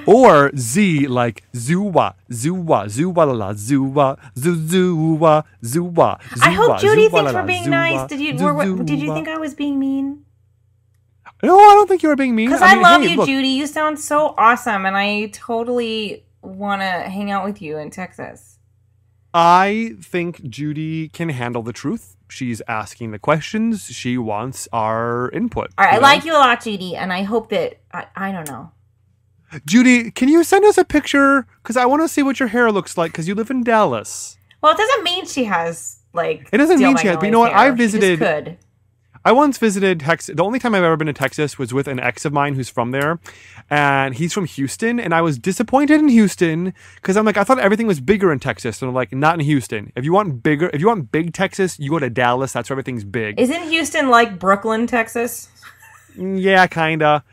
Or Z like Zuwa, Zuwa, Zuwa la la, Zuwa, Zuwa, Zuwa. I hope Judy thinks la, we're being Zuwa, nice. Did you Zuwa. think I was being mean? No, I don't think you were being mean. Because I love hey, you, look, Judy. You sound so awesome, and I totally want to hang out with you in Texas. I think Judy can handle the truth. She's asking the questions. She wants our input. All right, I like you a lot, Judy, and I hope that I don't know. Judy, can you send us a picture? Because I want to see what your hair looks like. Because you live in Dallas. Well, it doesn't mean she has like. It doesn't mean she has. But you know what? Hair. I visited. She just could. I once visited Texas. The only time I've ever been to Texas was with an ex of mine who's from there, and he's from Houston. And I was disappointed in Houston because I'm like, I thought everything was bigger in Texas, and I'm like, not in Houston. If you want big Texas, you go to Dallas. That's where everything's big. Isn't Houston like Brooklyn, Texas? Yeah, kinda.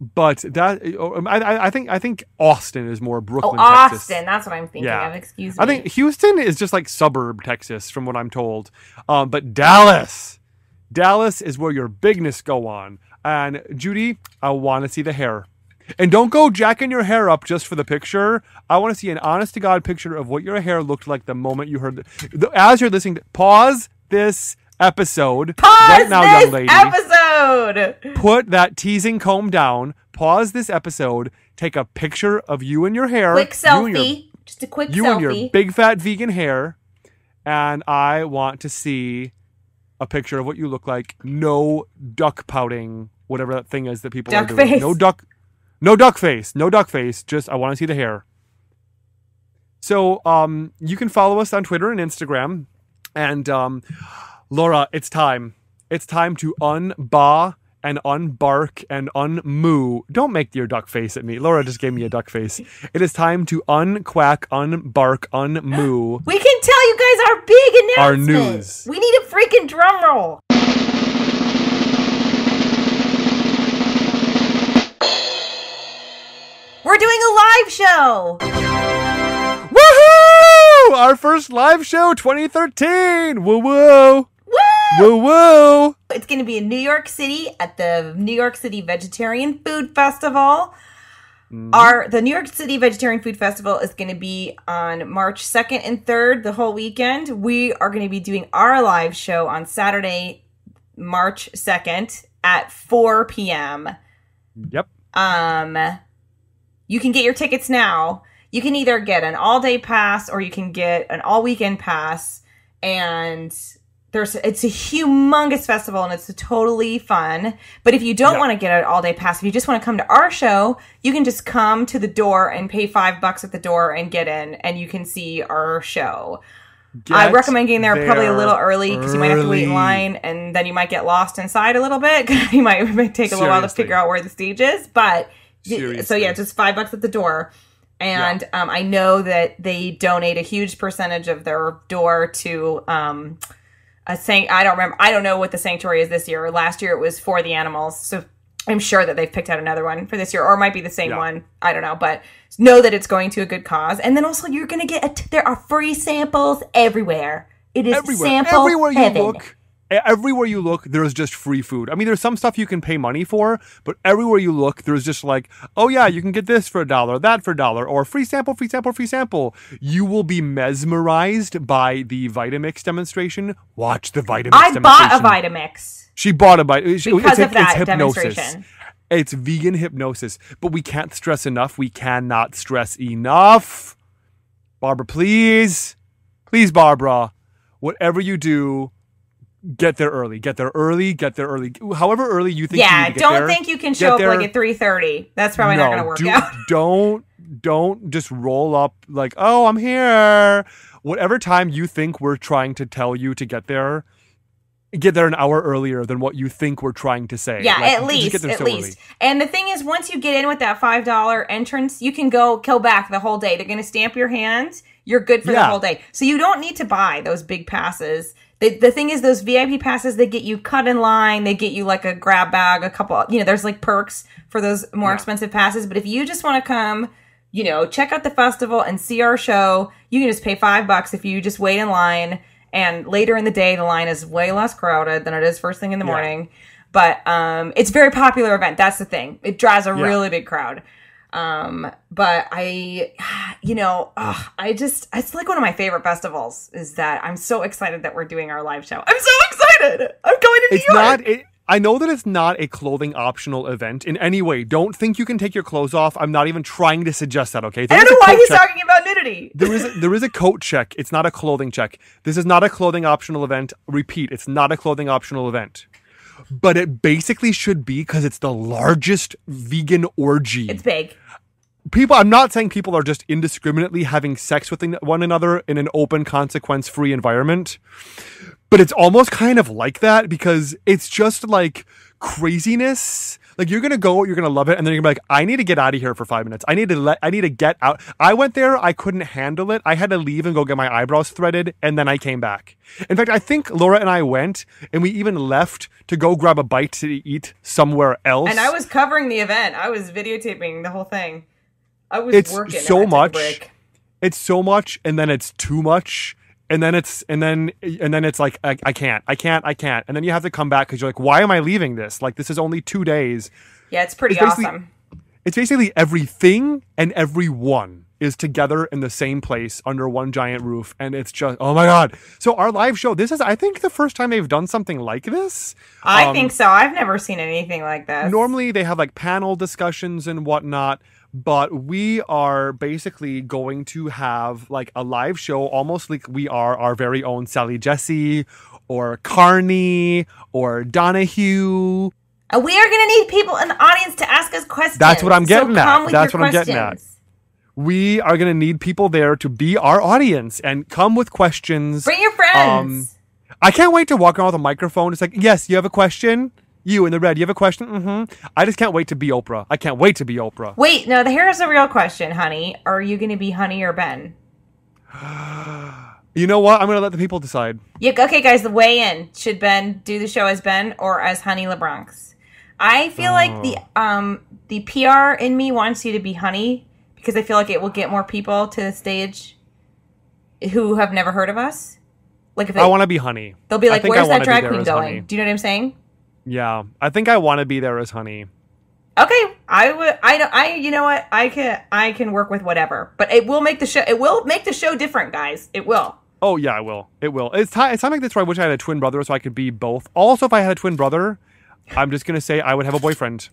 But that I think Austin is more Brooklyn, Texas. Austin. That's what I'm thinking of. Excuse me. I think Houston is just like suburb Texas, from what I'm told. But Dallas is where your bigness go on. And Judy, I want to see the hair. And don't go jacking your hair up just for the picture. I want to see an honest to God picture of what your hair looked like the moment you heard as you're listening. Pause this episode right now, young lady. Episode. Put that teasing comb down. Pause this episode. Take a picture of you and your hair. Quick selfie. Just a quick selfie. You and your big fat vegan hair. And I want to see a picture of what you look like. No duck pouting, whatever that thing is that people are doing. Face. No duck face. No duck face. Just I want to see the hair. So you can follow us on Twitter and Instagram. And Laura, it's time. It's time to unba and unbark and unmoo. Don't make your duck face at me. Laura just gave me a duck face. It is time to unquack, unbark, unmoo. We can tell you guys our big announcement. Our news. We need a freaking drum roll. We're doing a live show. Woohoo! Our first live show 2013. Woo woo. Woo woo! It's going to be in New York City at the New York City Vegetarian Food Festival. The New York City Vegetarian Food Festival is going to be on March 2nd and 3rd, the whole weekend. We are going to be doing our live show on Saturday, March 2nd at 4 p.m. Yep. You can get your tickets now. You can either get an all-day pass or you can get an all-weekend pass, and it's a humongous festival and it's totally fun. But if you don't want to get an all-day pass, if you just want to come to our show, you can just come to the door and pay $5 at the door and get in, and you can see our show. I recommend getting there probably a little early because you might have to wait in line, and then you might get lost inside a little bit. You might take a little while to figure out where the stage is. But so yeah, just $5 at the door. And I know that they donate a huge percentage of their door to I don't know what the sanctuary is this year. Last year it was For the Animals. So I'm sure that they've picked out another one for this year, or it might be the same one. I don't know, but know that it's going to a good cause. And then also you're going to get there are free samples everywhere. It is sample everywhere you heaven. look. Everywhere you look, there's just free food. I mean, there's some stuff you can pay money for, but everywhere you look, there's just like, oh yeah, you can get this for $1, that for $1, or free sample, free sample, free sample. You will be mesmerized by the Vitamix demonstration. Watch the Vitamix demonstration. I bought a Vitamix. She bought a Vitamix. Because of that it's demonstration. It's vegan hypnosis, but we can't stress enough. We cannot stress enough. Barbara, please. Please, Barbara. Whatever you do, get there early. Get there early. Get there early. However early you think you need to get there. Don't think you can show up like at 3:30. That's probably not going to work out. Don't just roll up like, oh, I'm here. Whatever time you think we're trying to tell you to get there an hour earlier than what you think we're trying to say. Yeah, like, at least. Early. And the thing is, once you get in with that $5 entrance, you can go back the whole day. They're going to stamp your hand. You're good for the whole day. So you don't need to buy those big passes. The thing is, those VIP passes, they get you cut in line. They get you like a grab bag, a couple, there's like perks for those more expensive passes. But if you just want to come, check out the festival and see our show, you can just pay $5 if you just wait in line. And later in the day, the line is way less crowded than it is first thing in the morning. But it's a very popular event. That's the thing. It draws a really big crowd. But it's like one of my favorite festivals is that I'm so excited that we're doing our live show. I'm so excited. I'm going to New York. I know that it's not a clothing optional event in any way. Don't think you can take your clothes off. I'm not even trying to suggest that, okay? I don't know why he's talking about nudity. There is a coat check. It's not a clothing check. This is not a clothing optional event. Repeat, it's not a clothing optional event. But it basically should be because it's the largest vegan orgy. It's big. I'm not saying people are just indiscriminately having sex with one another in an open, consequence-free environment. But it's almost kind of like that because it's just like craziness. Like you're going to go, you're going to love it. And then you're going to be like, I need to get out of here for 5 minutes. I need to get out. I went there. I couldn't handle it. I had to leave and go get my eyebrows threaded. And then I came back. In fact, I think Laura and I went and we even left to go grab a bite to eat somewhere else. And I was covering the event. I was videotaping the whole thing. I was working. It's so much. It's so much. And then it's too much. And then it's like, I can't. And then you have to come back because you're like, why am I leaving this? Like, this is only 2 days. Yeah, it's pretty awesome. It's basically everything and everyone is together in the same place under one giant roof. And it's just, oh my God. So our live show, this is, I think, the first time they've done something like this. I think so. I've never seen anything like this. Normally they have like panel discussions and whatnot. But we are basically going to have like a live show, almost like we are our very own Sally Jesse or Carney or Donahue. And we are going to need people in the audience to ask us questions. That's what I'm getting at. That's what I'm getting at. We are going to need people there to be our audience and come with questions. Bring your friends. I can't wait to walk around with a microphone. It's like, yes, you have a question? You in the red, you have a question? Mm-hmm. I just can't wait to be Oprah. I can't wait to be Oprah. Wait, no, here's the real question, honey. Are you going to be Honey or Ben? You know what? I'm going to let the people decide. Yeah, okay, guys, the weigh in. Should Ben do the show as Ben or as Honey LeBronx? I feel like the PR in me wants you to be Honey because I feel like it will get more people to the stage who have never heard of us. Like if I want to be Honey. They'll be like, "Where's that drag queen going?" Honey. Do you know what I'm saying? Yeah, I think I want to be there as Honey. Okay, I would. I you know what? I can work with whatever, but it will make the show. It will make the show different, guys. It will. Oh yeah, it will. It will. It's time like this where I wish I had a twin brother so I could be both. Also, if I had a twin brother, I'm just gonna say I would have a boyfriend.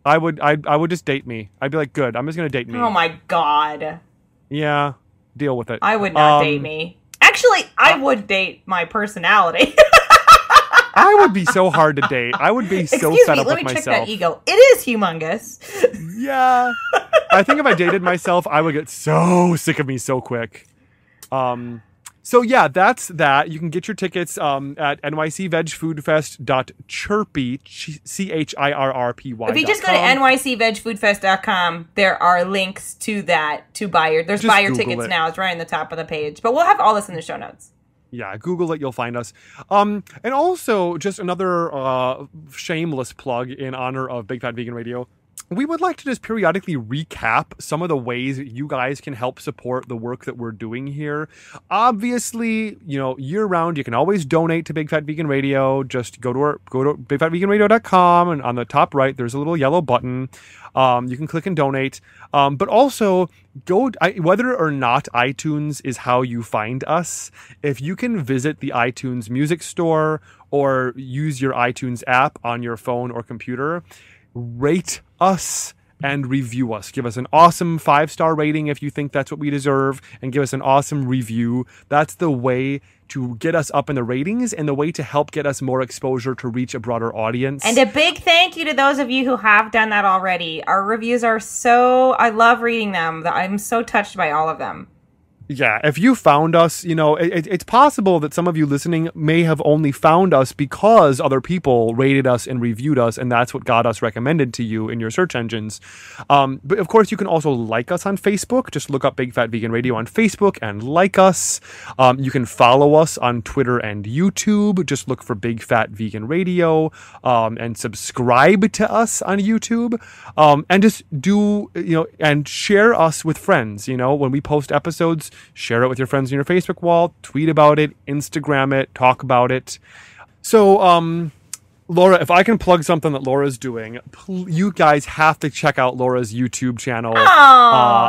I would just date me. I'd be like, good. I'm just gonna date me. Oh my God. Yeah, deal with it. I would not date me. Actually, I would date my personality. I would be so hard to date. I would be so fed up with myself. Let me check that ego. It is humongous. Yeah. I think if I dated myself, I would get so sick of me so quick. So yeah, that's that. You can get your tickets at nycvegfoodfest.chirpy, CHIRRPY. If you just go to nycvegfoodfest.com, there are links to that to buy your. There's buy your tickets now. It's right on the top of the page. But we'll have all this in the show notes. Yeah, Google it, you'll find us. And also, just another shameless plug in honor of Big Fat Vegan Radio. We would like to just periodically recap some of the ways that you guys can help support the work that we're doing here. Obviously, year-round, you can always donate to Big Fat Vegan Radio. Just go to bigfatveganradio.com, and on the top right, there's a little yellow button. You can click and donate. But also, whether or not iTunes is how you find us, if you can visit the iTunes Music Store or use your iTunes app on your phone or computer, rate us and review us. Give us an awesome 5-star rating if you think that's what we deserve, and give us an awesome review. That's the way to get us up in the ratings and the way to help get us more exposure to reach a broader audience. And a big thank you to those of you who have done that already. Our reviews are I love reading them. I'm so touched by all of them. Yeah, if you found us, it's possible that some of you listening may have only found us because other people rated us and reviewed us, and that's what got us recommended to you in your search engines. But of course, you can also like us on Facebook. Just look up Big Fat Vegan Radio on Facebook and like us. You can follow us on Twitter and YouTube. Just look for Big Fat Vegan Radio and subscribe to us on YouTube. And just and share us with friends. When we post episodes, share it with your friends on your Facebook wall, tweet about it, Instagram it, talk about it. So, Laura, if I can plug something that Laura's doing, you guys have to check out Laura's YouTube channel.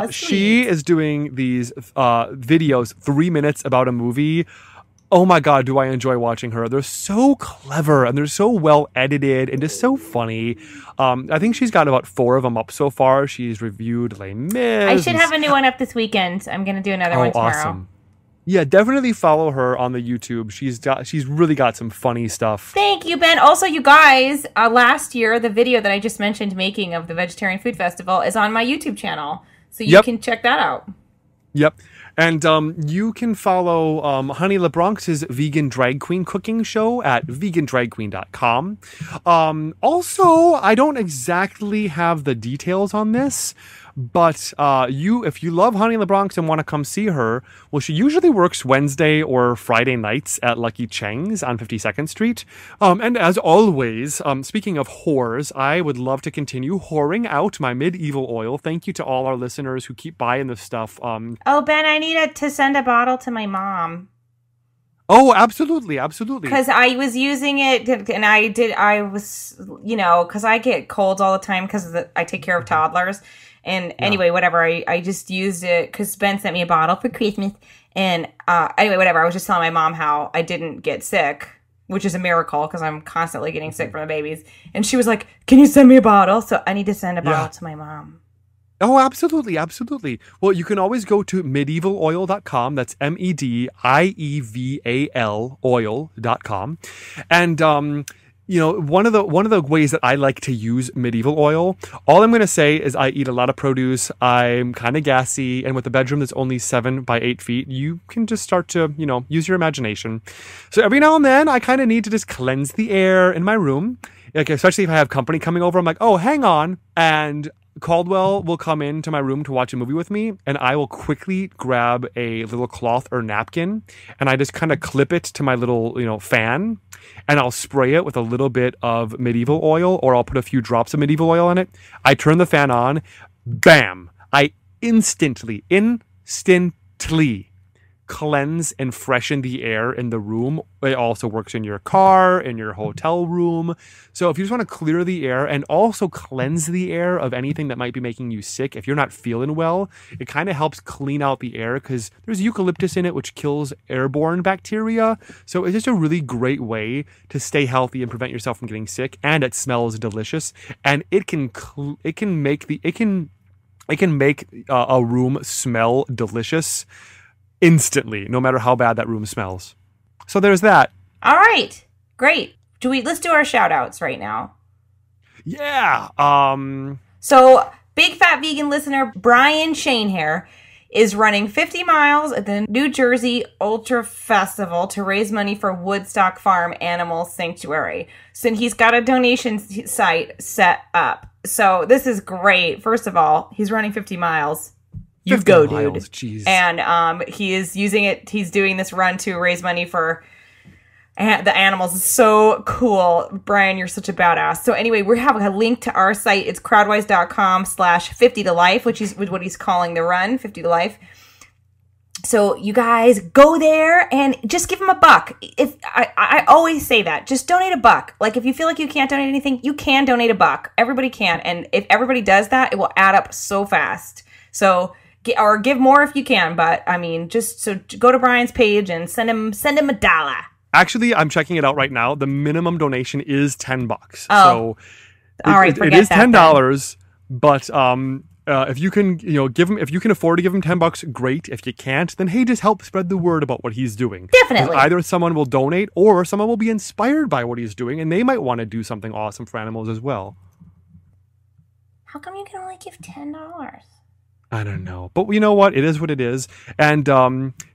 She is doing these videos, 3 minutes about a movie. Oh my God, do I enjoy watching her. They're so clever and they're so well edited and just so funny. I think she's got about 4 of them up so far. She's reviewed Les Mis. I should have a new one up this weekend. I'm going to do another one tomorrow. Awesome. Yeah, definitely follow her on the YouTube. She's really got some funny stuff. Thank you, Ben. Also, you guys, last year, the video that I just mentioned making of the Vegetarian Food Festival is on my YouTube channel. So you can check that out. Yep. And you can follow Honey LeBronx's Vegan Drag Queen cooking show at vegandragqueen.com. Also, I don't exactly have the details on this, but if you love Honey LeBronx and want to come see her, well, she usually works Wednesday or Friday nights at Lucky Cheng's on 52nd Street. And as always, speaking of whores, I would love to continue whoring out my medieval oil. Thank you to all our listeners who keep buying this stuff. Oh, Ben, I need to send a bottle to my mom. Oh, absolutely, absolutely. Because I was using it, and because I get colds all the time because I take care of toddlers. And anyway, whatever, I just used it because Ben sent me a bottle for Christmas. And anyway, whatever, I was just telling my mom how I didn't get sick, which is a miracle because I'm constantly getting sick from the babies. And she was like, can you send me a bottle? So I need to send a bottle to my mom. Oh, absolutely, absolutely. Well, you can always go to medievaloil.com. That's medieval oil.com. And, one of the ways that I like to use medieval oil, all I'm going to say is I eat a lot of produce. I'm kind of gassy. And with a bedroom that's only 7 by 8 feet, you can just start to, use your imagination. So every now and then I kind of need to just cleanse the air in my room. Like, especially if I have company coming over, I'm like, oh, hang on. And Caldwell will come into my room to watch a movie with me, and I will quickly grab a little cloth or napkin, and I just kind of clip it to my little, fan, and I'll spray it with a little bit of medieval oil, or I'll put a few drops of medieval oil on it. I turn the fan on, bam! I instantly cleanse and freshen the air in the room. It also works in your car, in your hotel room. So if you just want to clear the air and also cleanse the air of anything that might be making you sick, if you're not feeling well, it kind of helps clean out the air because there's eucalyptus in it, which kills airborne bacteria. So it's just a really great way to stay healthy and prevent yourself from getting sick. And it smells delicious. And it can make a room smell delicious instantly, no matter how bad that room smells. So there's that. All right, great. Let's do our shout outs right now. Yeah. So big fat vegan listener Brian Shanehair is running 50 miles at the New Jersey Ultra Festival to raise money for Woodstock Farm Animal Sanctuary. So he's got a donation site set up. So this is great. First of all, he's running 50 miles. You go, dude. Jeez. And he is using it. He's doing this run to raise money for the animals. It's so cool. Brian, you're such a badass. So anyway, we have a link to our site. It's crowdwise.com/50to-life, which is what he's calling the run, 50 to life. So you guys go there and just give him $1. If I always say that, just donate $1. Like if you feel like you can't donate anything, you can donate $1. Everybody can. And if everybody does that, it will add up so fast. So or give more if you can, but I mean, just so go to Brian's page and send him $1. Actually, I'm checking it out right now. The minimum donation is $10. Oh. So all right, it is $10. But if you can, give him, if you can afford to give him $10, great. If you can't, then hey, just help spread the word about what he's doing. Definitely. Either someone will donate or someone will be inspired by what he's doing, and they might want to do something awesome for animals as well. How come you can only give $10? I don't know. But you know what? It is what it is. And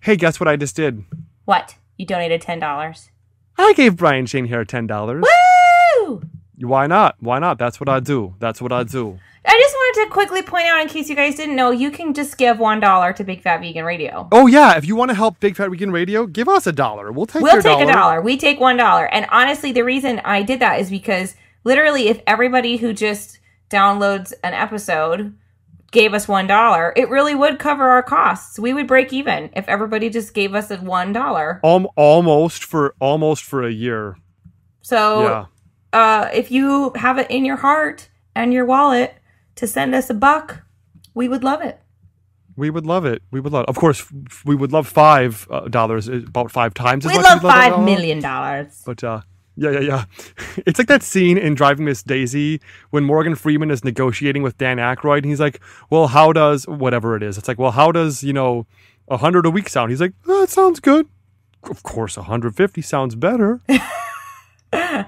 hey, guess what I just did? What? You donated $10? I gave Brian Shanehair $10. Woo! Why not? Why not? That's what I do. That's what I do. I just wanted to quickly point out, in case you guys didn't know, you can just give $1 to Big Fat Vegan Radio. Oh, yeah. If you want to help Big Fat Vegan Radio, give us $1. We'll take $1. We take $1. And honestly, the reason I did that is because literally if everybody who just downloads an episode gave us $1, it really would cover our costs. We would break even if everybody just gave us $1. Almost for a year. So if you have it in your heart and your wallet to send us $1, we would love it. We would love it. We would love. Of course, we would love $5, about 5 times as We much. love as we'd $5 $1. million. But yeah. It's like that scene in Driving Miss Daisy when Morgan Freeman is negotiating with Dan Aykroyd, and he's like, "Well, how does whatever it is?" It's like, "Well, how does 100 a week sound?" He's like, "Oh, it sounds good." Of course, 150 sounds better. I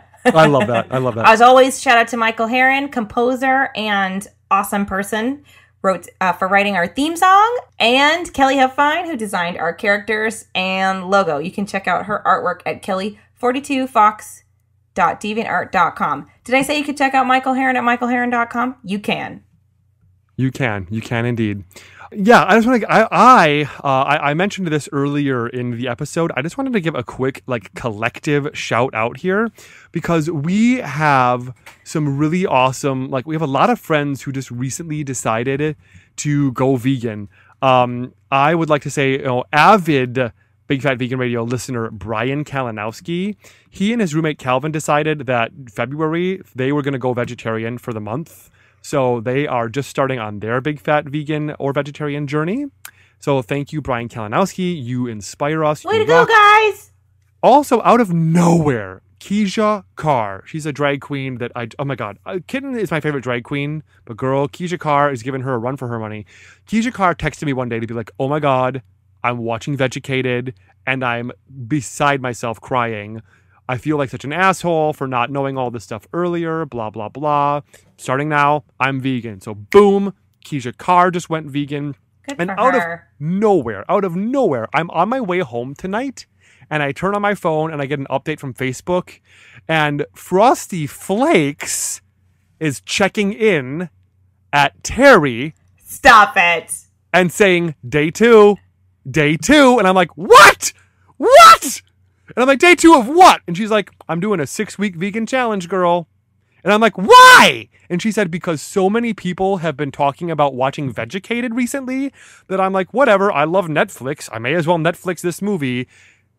love that. As always, shout out to Michael Herron, composer and awesome person, wrote for writing our theme song, and Kelly Huffine, who designed our characters and logo. You can check out her artwork at kelly42fox.deviantart.com. Did I say you could check out Michael Herron at michaelherron.com? You can. You can indeed. Yeah, I just want to. I mentioned this earlier in the episode. I just wanted to give a quick collective shout out here because we have some really awesome. We have a lot of friends who just recently decided to go vegan. I would like to say, avid Big Fat Vegan Radio listener Brian Kalinowski. He and his roommate Calvin decided that February they were going to go vegetarian for the month. So they are just starting on their big fat vegan or vegetarian journey. So thank you, Brian Kalinowski. You inspire us. Way to go, guys! Also, out of nowhere, Keisha Carr. She's a drag queen that oh my God. Kitten is my favorite drag queen, but girl, Keisha Carr is giving her a run for her money. Keisha Carr texted me one day to be like, "Oh my God, I'm watching Vegucated and I'm beside myself crying. I feel like such an asshole for not knowing all this stuff earlier, blah, blah, blah. Starting now, I'm vegan." So boom, Keisha Carr just went vegan. Good and for out her. of nowhere, I'm on my way home tonight and I turn on my phone and I get an update from Facebook and Frosty Flakes is checking in at Terry. Stop it. And saying, day two. And I'm like, what? And I'm like, day 2 of what? And she's like, "I'm doing a 6-week vegan challenge, girl." And I'm like, why? And she said, because so many people have been talking about watching Vegucated recently that I'm like, whatever. I love Netflix. I may as well Netflix this movie.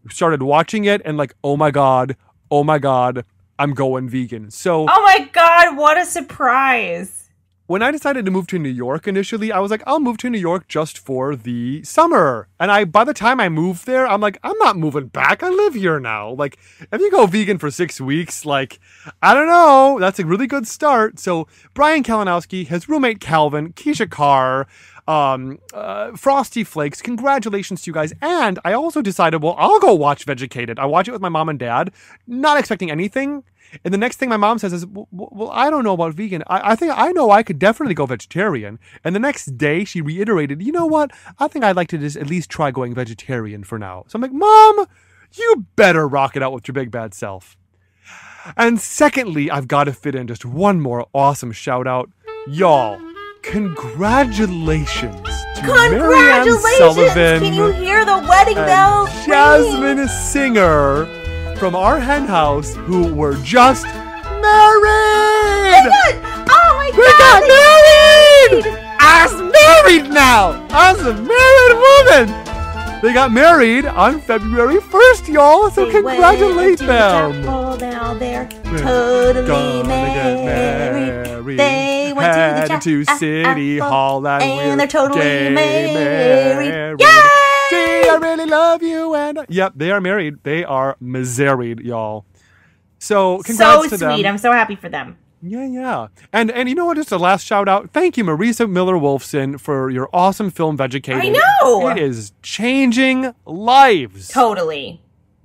Started watching it and oh my God, I'm going vegan. So, oh my God, what a surprise. When I decided to move to New York initially, I was like, I'll move to New York just for the summer. And by the time I moved there, I'm like, I'm not moving back. I live here now. If you go vegan for 6 weeks, I don't know. That's a really good start. So Brian Kalinowski, his roommate Calvin, Keisha Carr, Frosty Flakes, congratulations to you guys. And I also decided, well, I'll go watch Vegucated. I watch it with my mom and dad, not expecting anything. And the next thing my mom says is, well, I don't know about vegan. I think I know I could definitely go vegetarian. And the next day she reiterated, you know what? I think I'd like to just at least try going vegetarian for now. So I'm like, Mom, you better rock it out with your big bad self. And secondly, I've got to fit in just one more awesome shout out. Y'all, congratulations to Marianne Sullivan. Can you hear the wedding bells? Jasmine Singer from our hen house who were just married. Oh my God. We got married. Us married now. Us a married woman. They got married on February 1st, y'all. So congratulate them. Now they're totally married. They went to City Hall and they're totally married. Yay! Gee, I really love you. And yep, they are married. They are married, y'all. So congrats to them. So sweet. I'm so happy for them. Yeah. And you know what? Just a last shout out. Thank you, Marisa Miller-Wolfson, for your awesome film, Vegucated. I know! It is changing lives. Totally.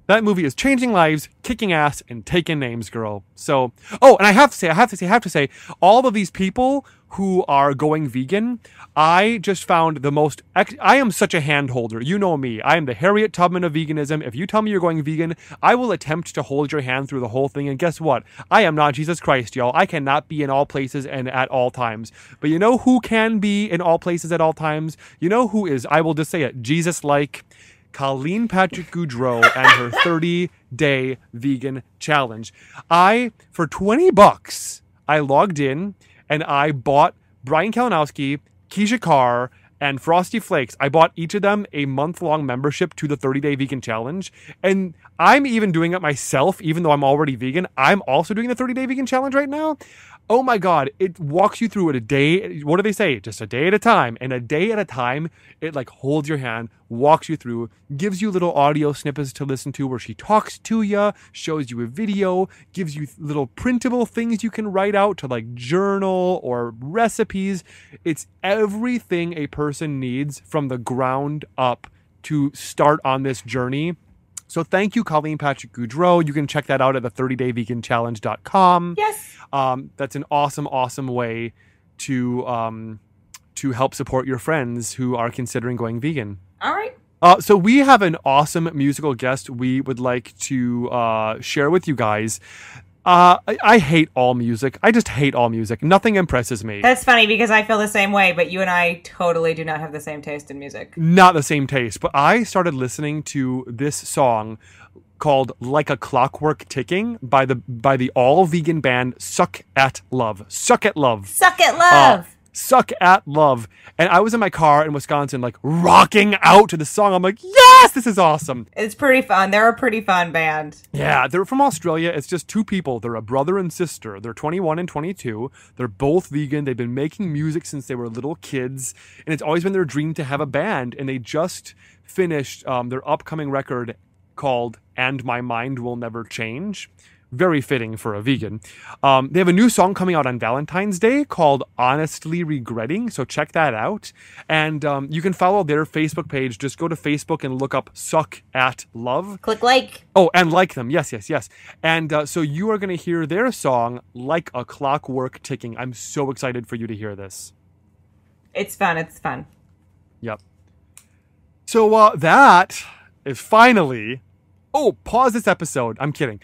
That movie is changing lives, kicking ass, and taking names, girl. So, and I have to say, all of these people who are going vegan, I just found the most, I am such a hand holder. You know me. I am the Harriet Tubman of veganism. If you tell me you're going vegan, I will attempt to hold your hand through the whole thing. And guess what? I am not Jesus Christ, y'all. I cannot be in all places and at all times. But you know who can be in all places at all times? You know who is, I will just say it, Jesus-like? Colleen Patrick Goudreau and her 30-day vegan challenge. For $20, I logged in and I bought Brian Kalinowski, Keisha Carr, and Frosty Flakes. I bought each of them a month-long membership to the 30-day vegan challenge. And I'm even doing it myself, even though I'm already vegan. I'm also doing the 30-day vegan challenge right now. Oh my God, it walks you through it a day. What do they say? Just a day at a time. And a day at a time, it like holds your hand, walks you through, gives you little audio snippets to listen to where she talks to you, shows you a video, gives you little printable things you can write out to like journal or recipes. It's everything a person needs from the ground up to start on this journey. So thank you, Colleen Patrick Goudreau. You can check that out at the 30dayveganchallenge.com. Yes. That's an awesome, awesome way to help support your friends who are considering going vegan. All right. So we have an awesome musical guest we would like to share with you guys. I hate all music. I just hate all music. Nothing impresses me. That's funny because I feel the same way, but you and I totally do not have the same taste in music. Not the same taste, but I started listening to this song called Like a Clockwork Ticking by the all vegan band Suck at Love. Suck at Love. Suck at Love. Suck at Love. And I was in my car in Wisconsin, like rocking out to the song. I'm like, yes, this is awesome. It's pretty fun. They're a pretty fun band. Yeah, they're from Australia. It's just two people. They're a brother and sister. They're 21 and 22. They're both vegan. They've been making music since they were little kids. And it's always been their dream to have a band. And they just finished their upcoming record called And My Mind Will Never Change. Very fitting for a vegan. They have a new song coming out on Valentine's Day called Honestly Regretting, so check that out. And you can follow their Facebook page. Just go to Facebook and look up Suck at Love. Click like. Oh, and like them. Yes. And so you are going to hear their song, Like a Clockwork Ticking. I'm so excited for you to hear this. It's fun. Yep. So that is finally... Oh, pause this episode. I'm kidding.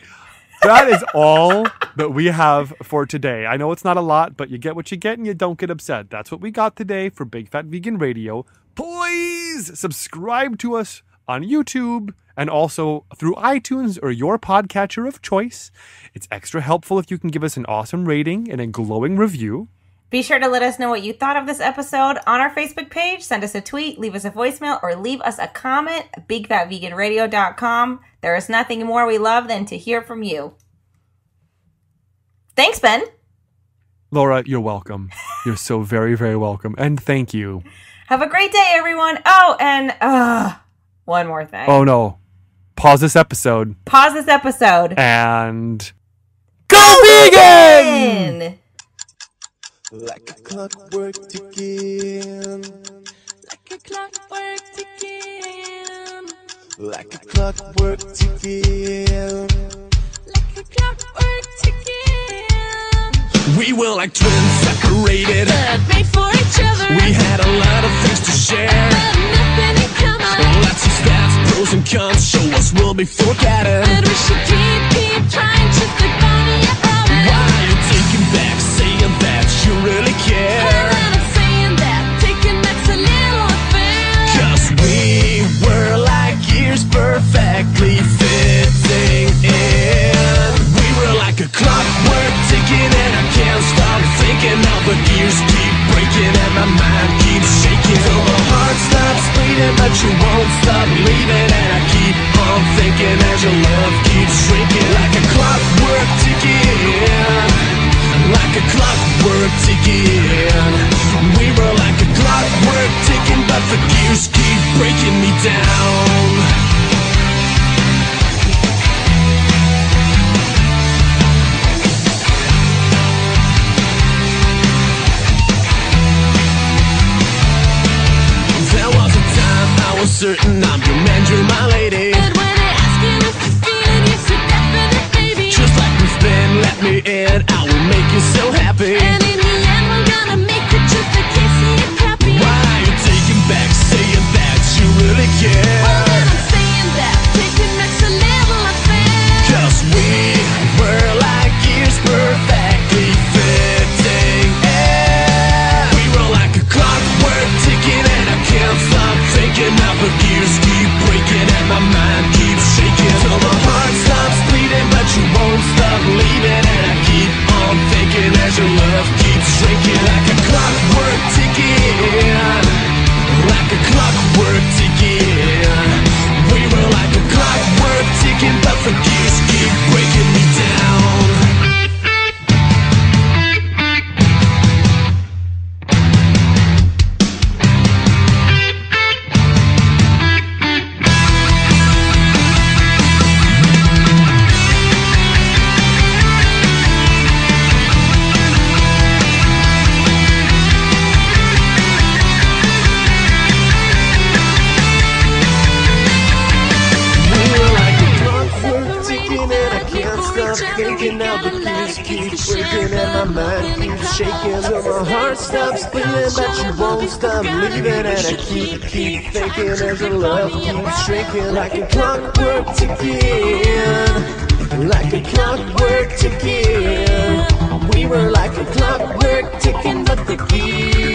That is all that we have for today. I know it's not a lot, but you get what you get and you don't get upset. That's what we got today for Big Fat Vegan Radio. Please subscribe to us on YouTube and also through iTunes or your podcatcher of choice. It's extra helpful if you can give us an awesome rating and a glowing review. Be sure to let us know what you thought of this episode on our Facebook page. Send us a tweet, leave us a voicemail, or leave us a comment at bigfatveganradio.com. There is nothing more we love than to hear from you. Thanks, Ben. Laura, you're welcome. You're so very, very welcome. And thank you. Have a great day, everyone. Oh, and one more thing. Oh, no. Pause this episode. And go vegan! Like a clockwork ticking. Like a clockwork ticking. Like a clockwork ticking. Like a clockwork ticking. We were like twins separated, but made for each other. We had a lot of things to share, but nothing in common. Lots of stats, pros and cons, show us we'll be forgotten. But we should keep trying, just like Bonnie and Robin. Why are you taking back, saying that you really care? And I'm saying that, taking back's a little unfair. 'Cause we were like years perfectly fitting in. We were like a clockwork ticking, and I can't stop thinking now. But years keep breaking and my mind keeps shaking. So my heart stops beating, but you won't stop leaving. And I keep on thinking as your love keeps shrinking. Like a clockwork ticking. Like a clockwork ticking. We were like a clockwork ticking, but the gears keep breaking me down. There was a time I was certain I'm your man, you're my lady. But when I ask you if you're feeling, you said definite, baby. Just like we've been, let me in, I will make you so happy. And in the end, we're gonna make it just in case you're happy. Why are you taking back, saying that you really care? Well, then I'm saying that, taking back's a little unfair. 'Cause we were like years perfectly fitting in. We were like a clockwork ticking, and I can't stop thinking. Now the gears keep breaking and my mind keeps shaking. Till my heart stops bleeding, but you won't stop leaving. And I keep on thinking as your love keeps stop thinking now the keys keep breaking and my mind keeps shaking till my heart stops beating, but you won't stop leaving, and I keep thinking as your love keeps shrinking like a clockwork ticking, like a clockwork ticking. We were like a clockwork ticking, but the keys.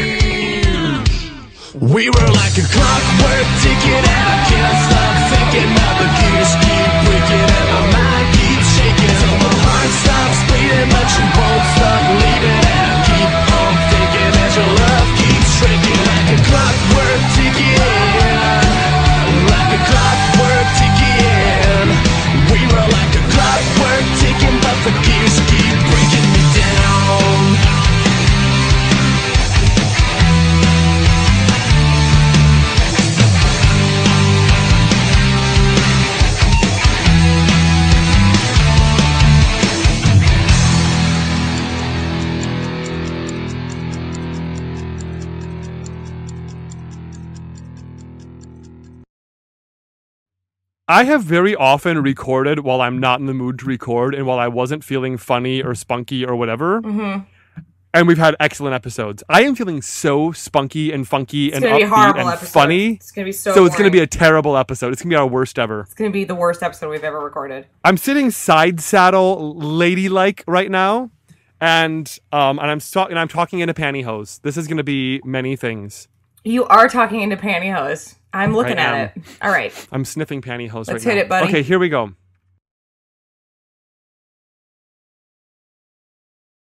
We were like a clockwork ticking, and I can't stop thinking. Now the gears keep breaking, and my mind keeps shaking till my heart stops beating, but you won't stop leaving, and I keep on thinking as your love keeps shrinking like a clockwork ticking, like a clockwork ticking. We were like a clockwork ticking, but the gears keep breaking me down. I have very often recorded while I'm not in the mood to record and while I wasn't feeling funny or spunky or whatever. Mm-hmm. And we've had excellent episodes. I am feeling so spunky and funky and gonna be a upbeat horrible and episode. funny. It's gonna be so it's going to boring. be a terrible episode. It's going to be our worst ever. It's gonna be the worst episode we've ever recorded. I'm sitting side saddle ladylike right now, and I'm talking into pantyhose. This is going to be many things. You are talking into pantyhose. I'm looking I at it. All right. I'm sniffing pantyhose Let's right now. hit it, buddy. Okay, here we go.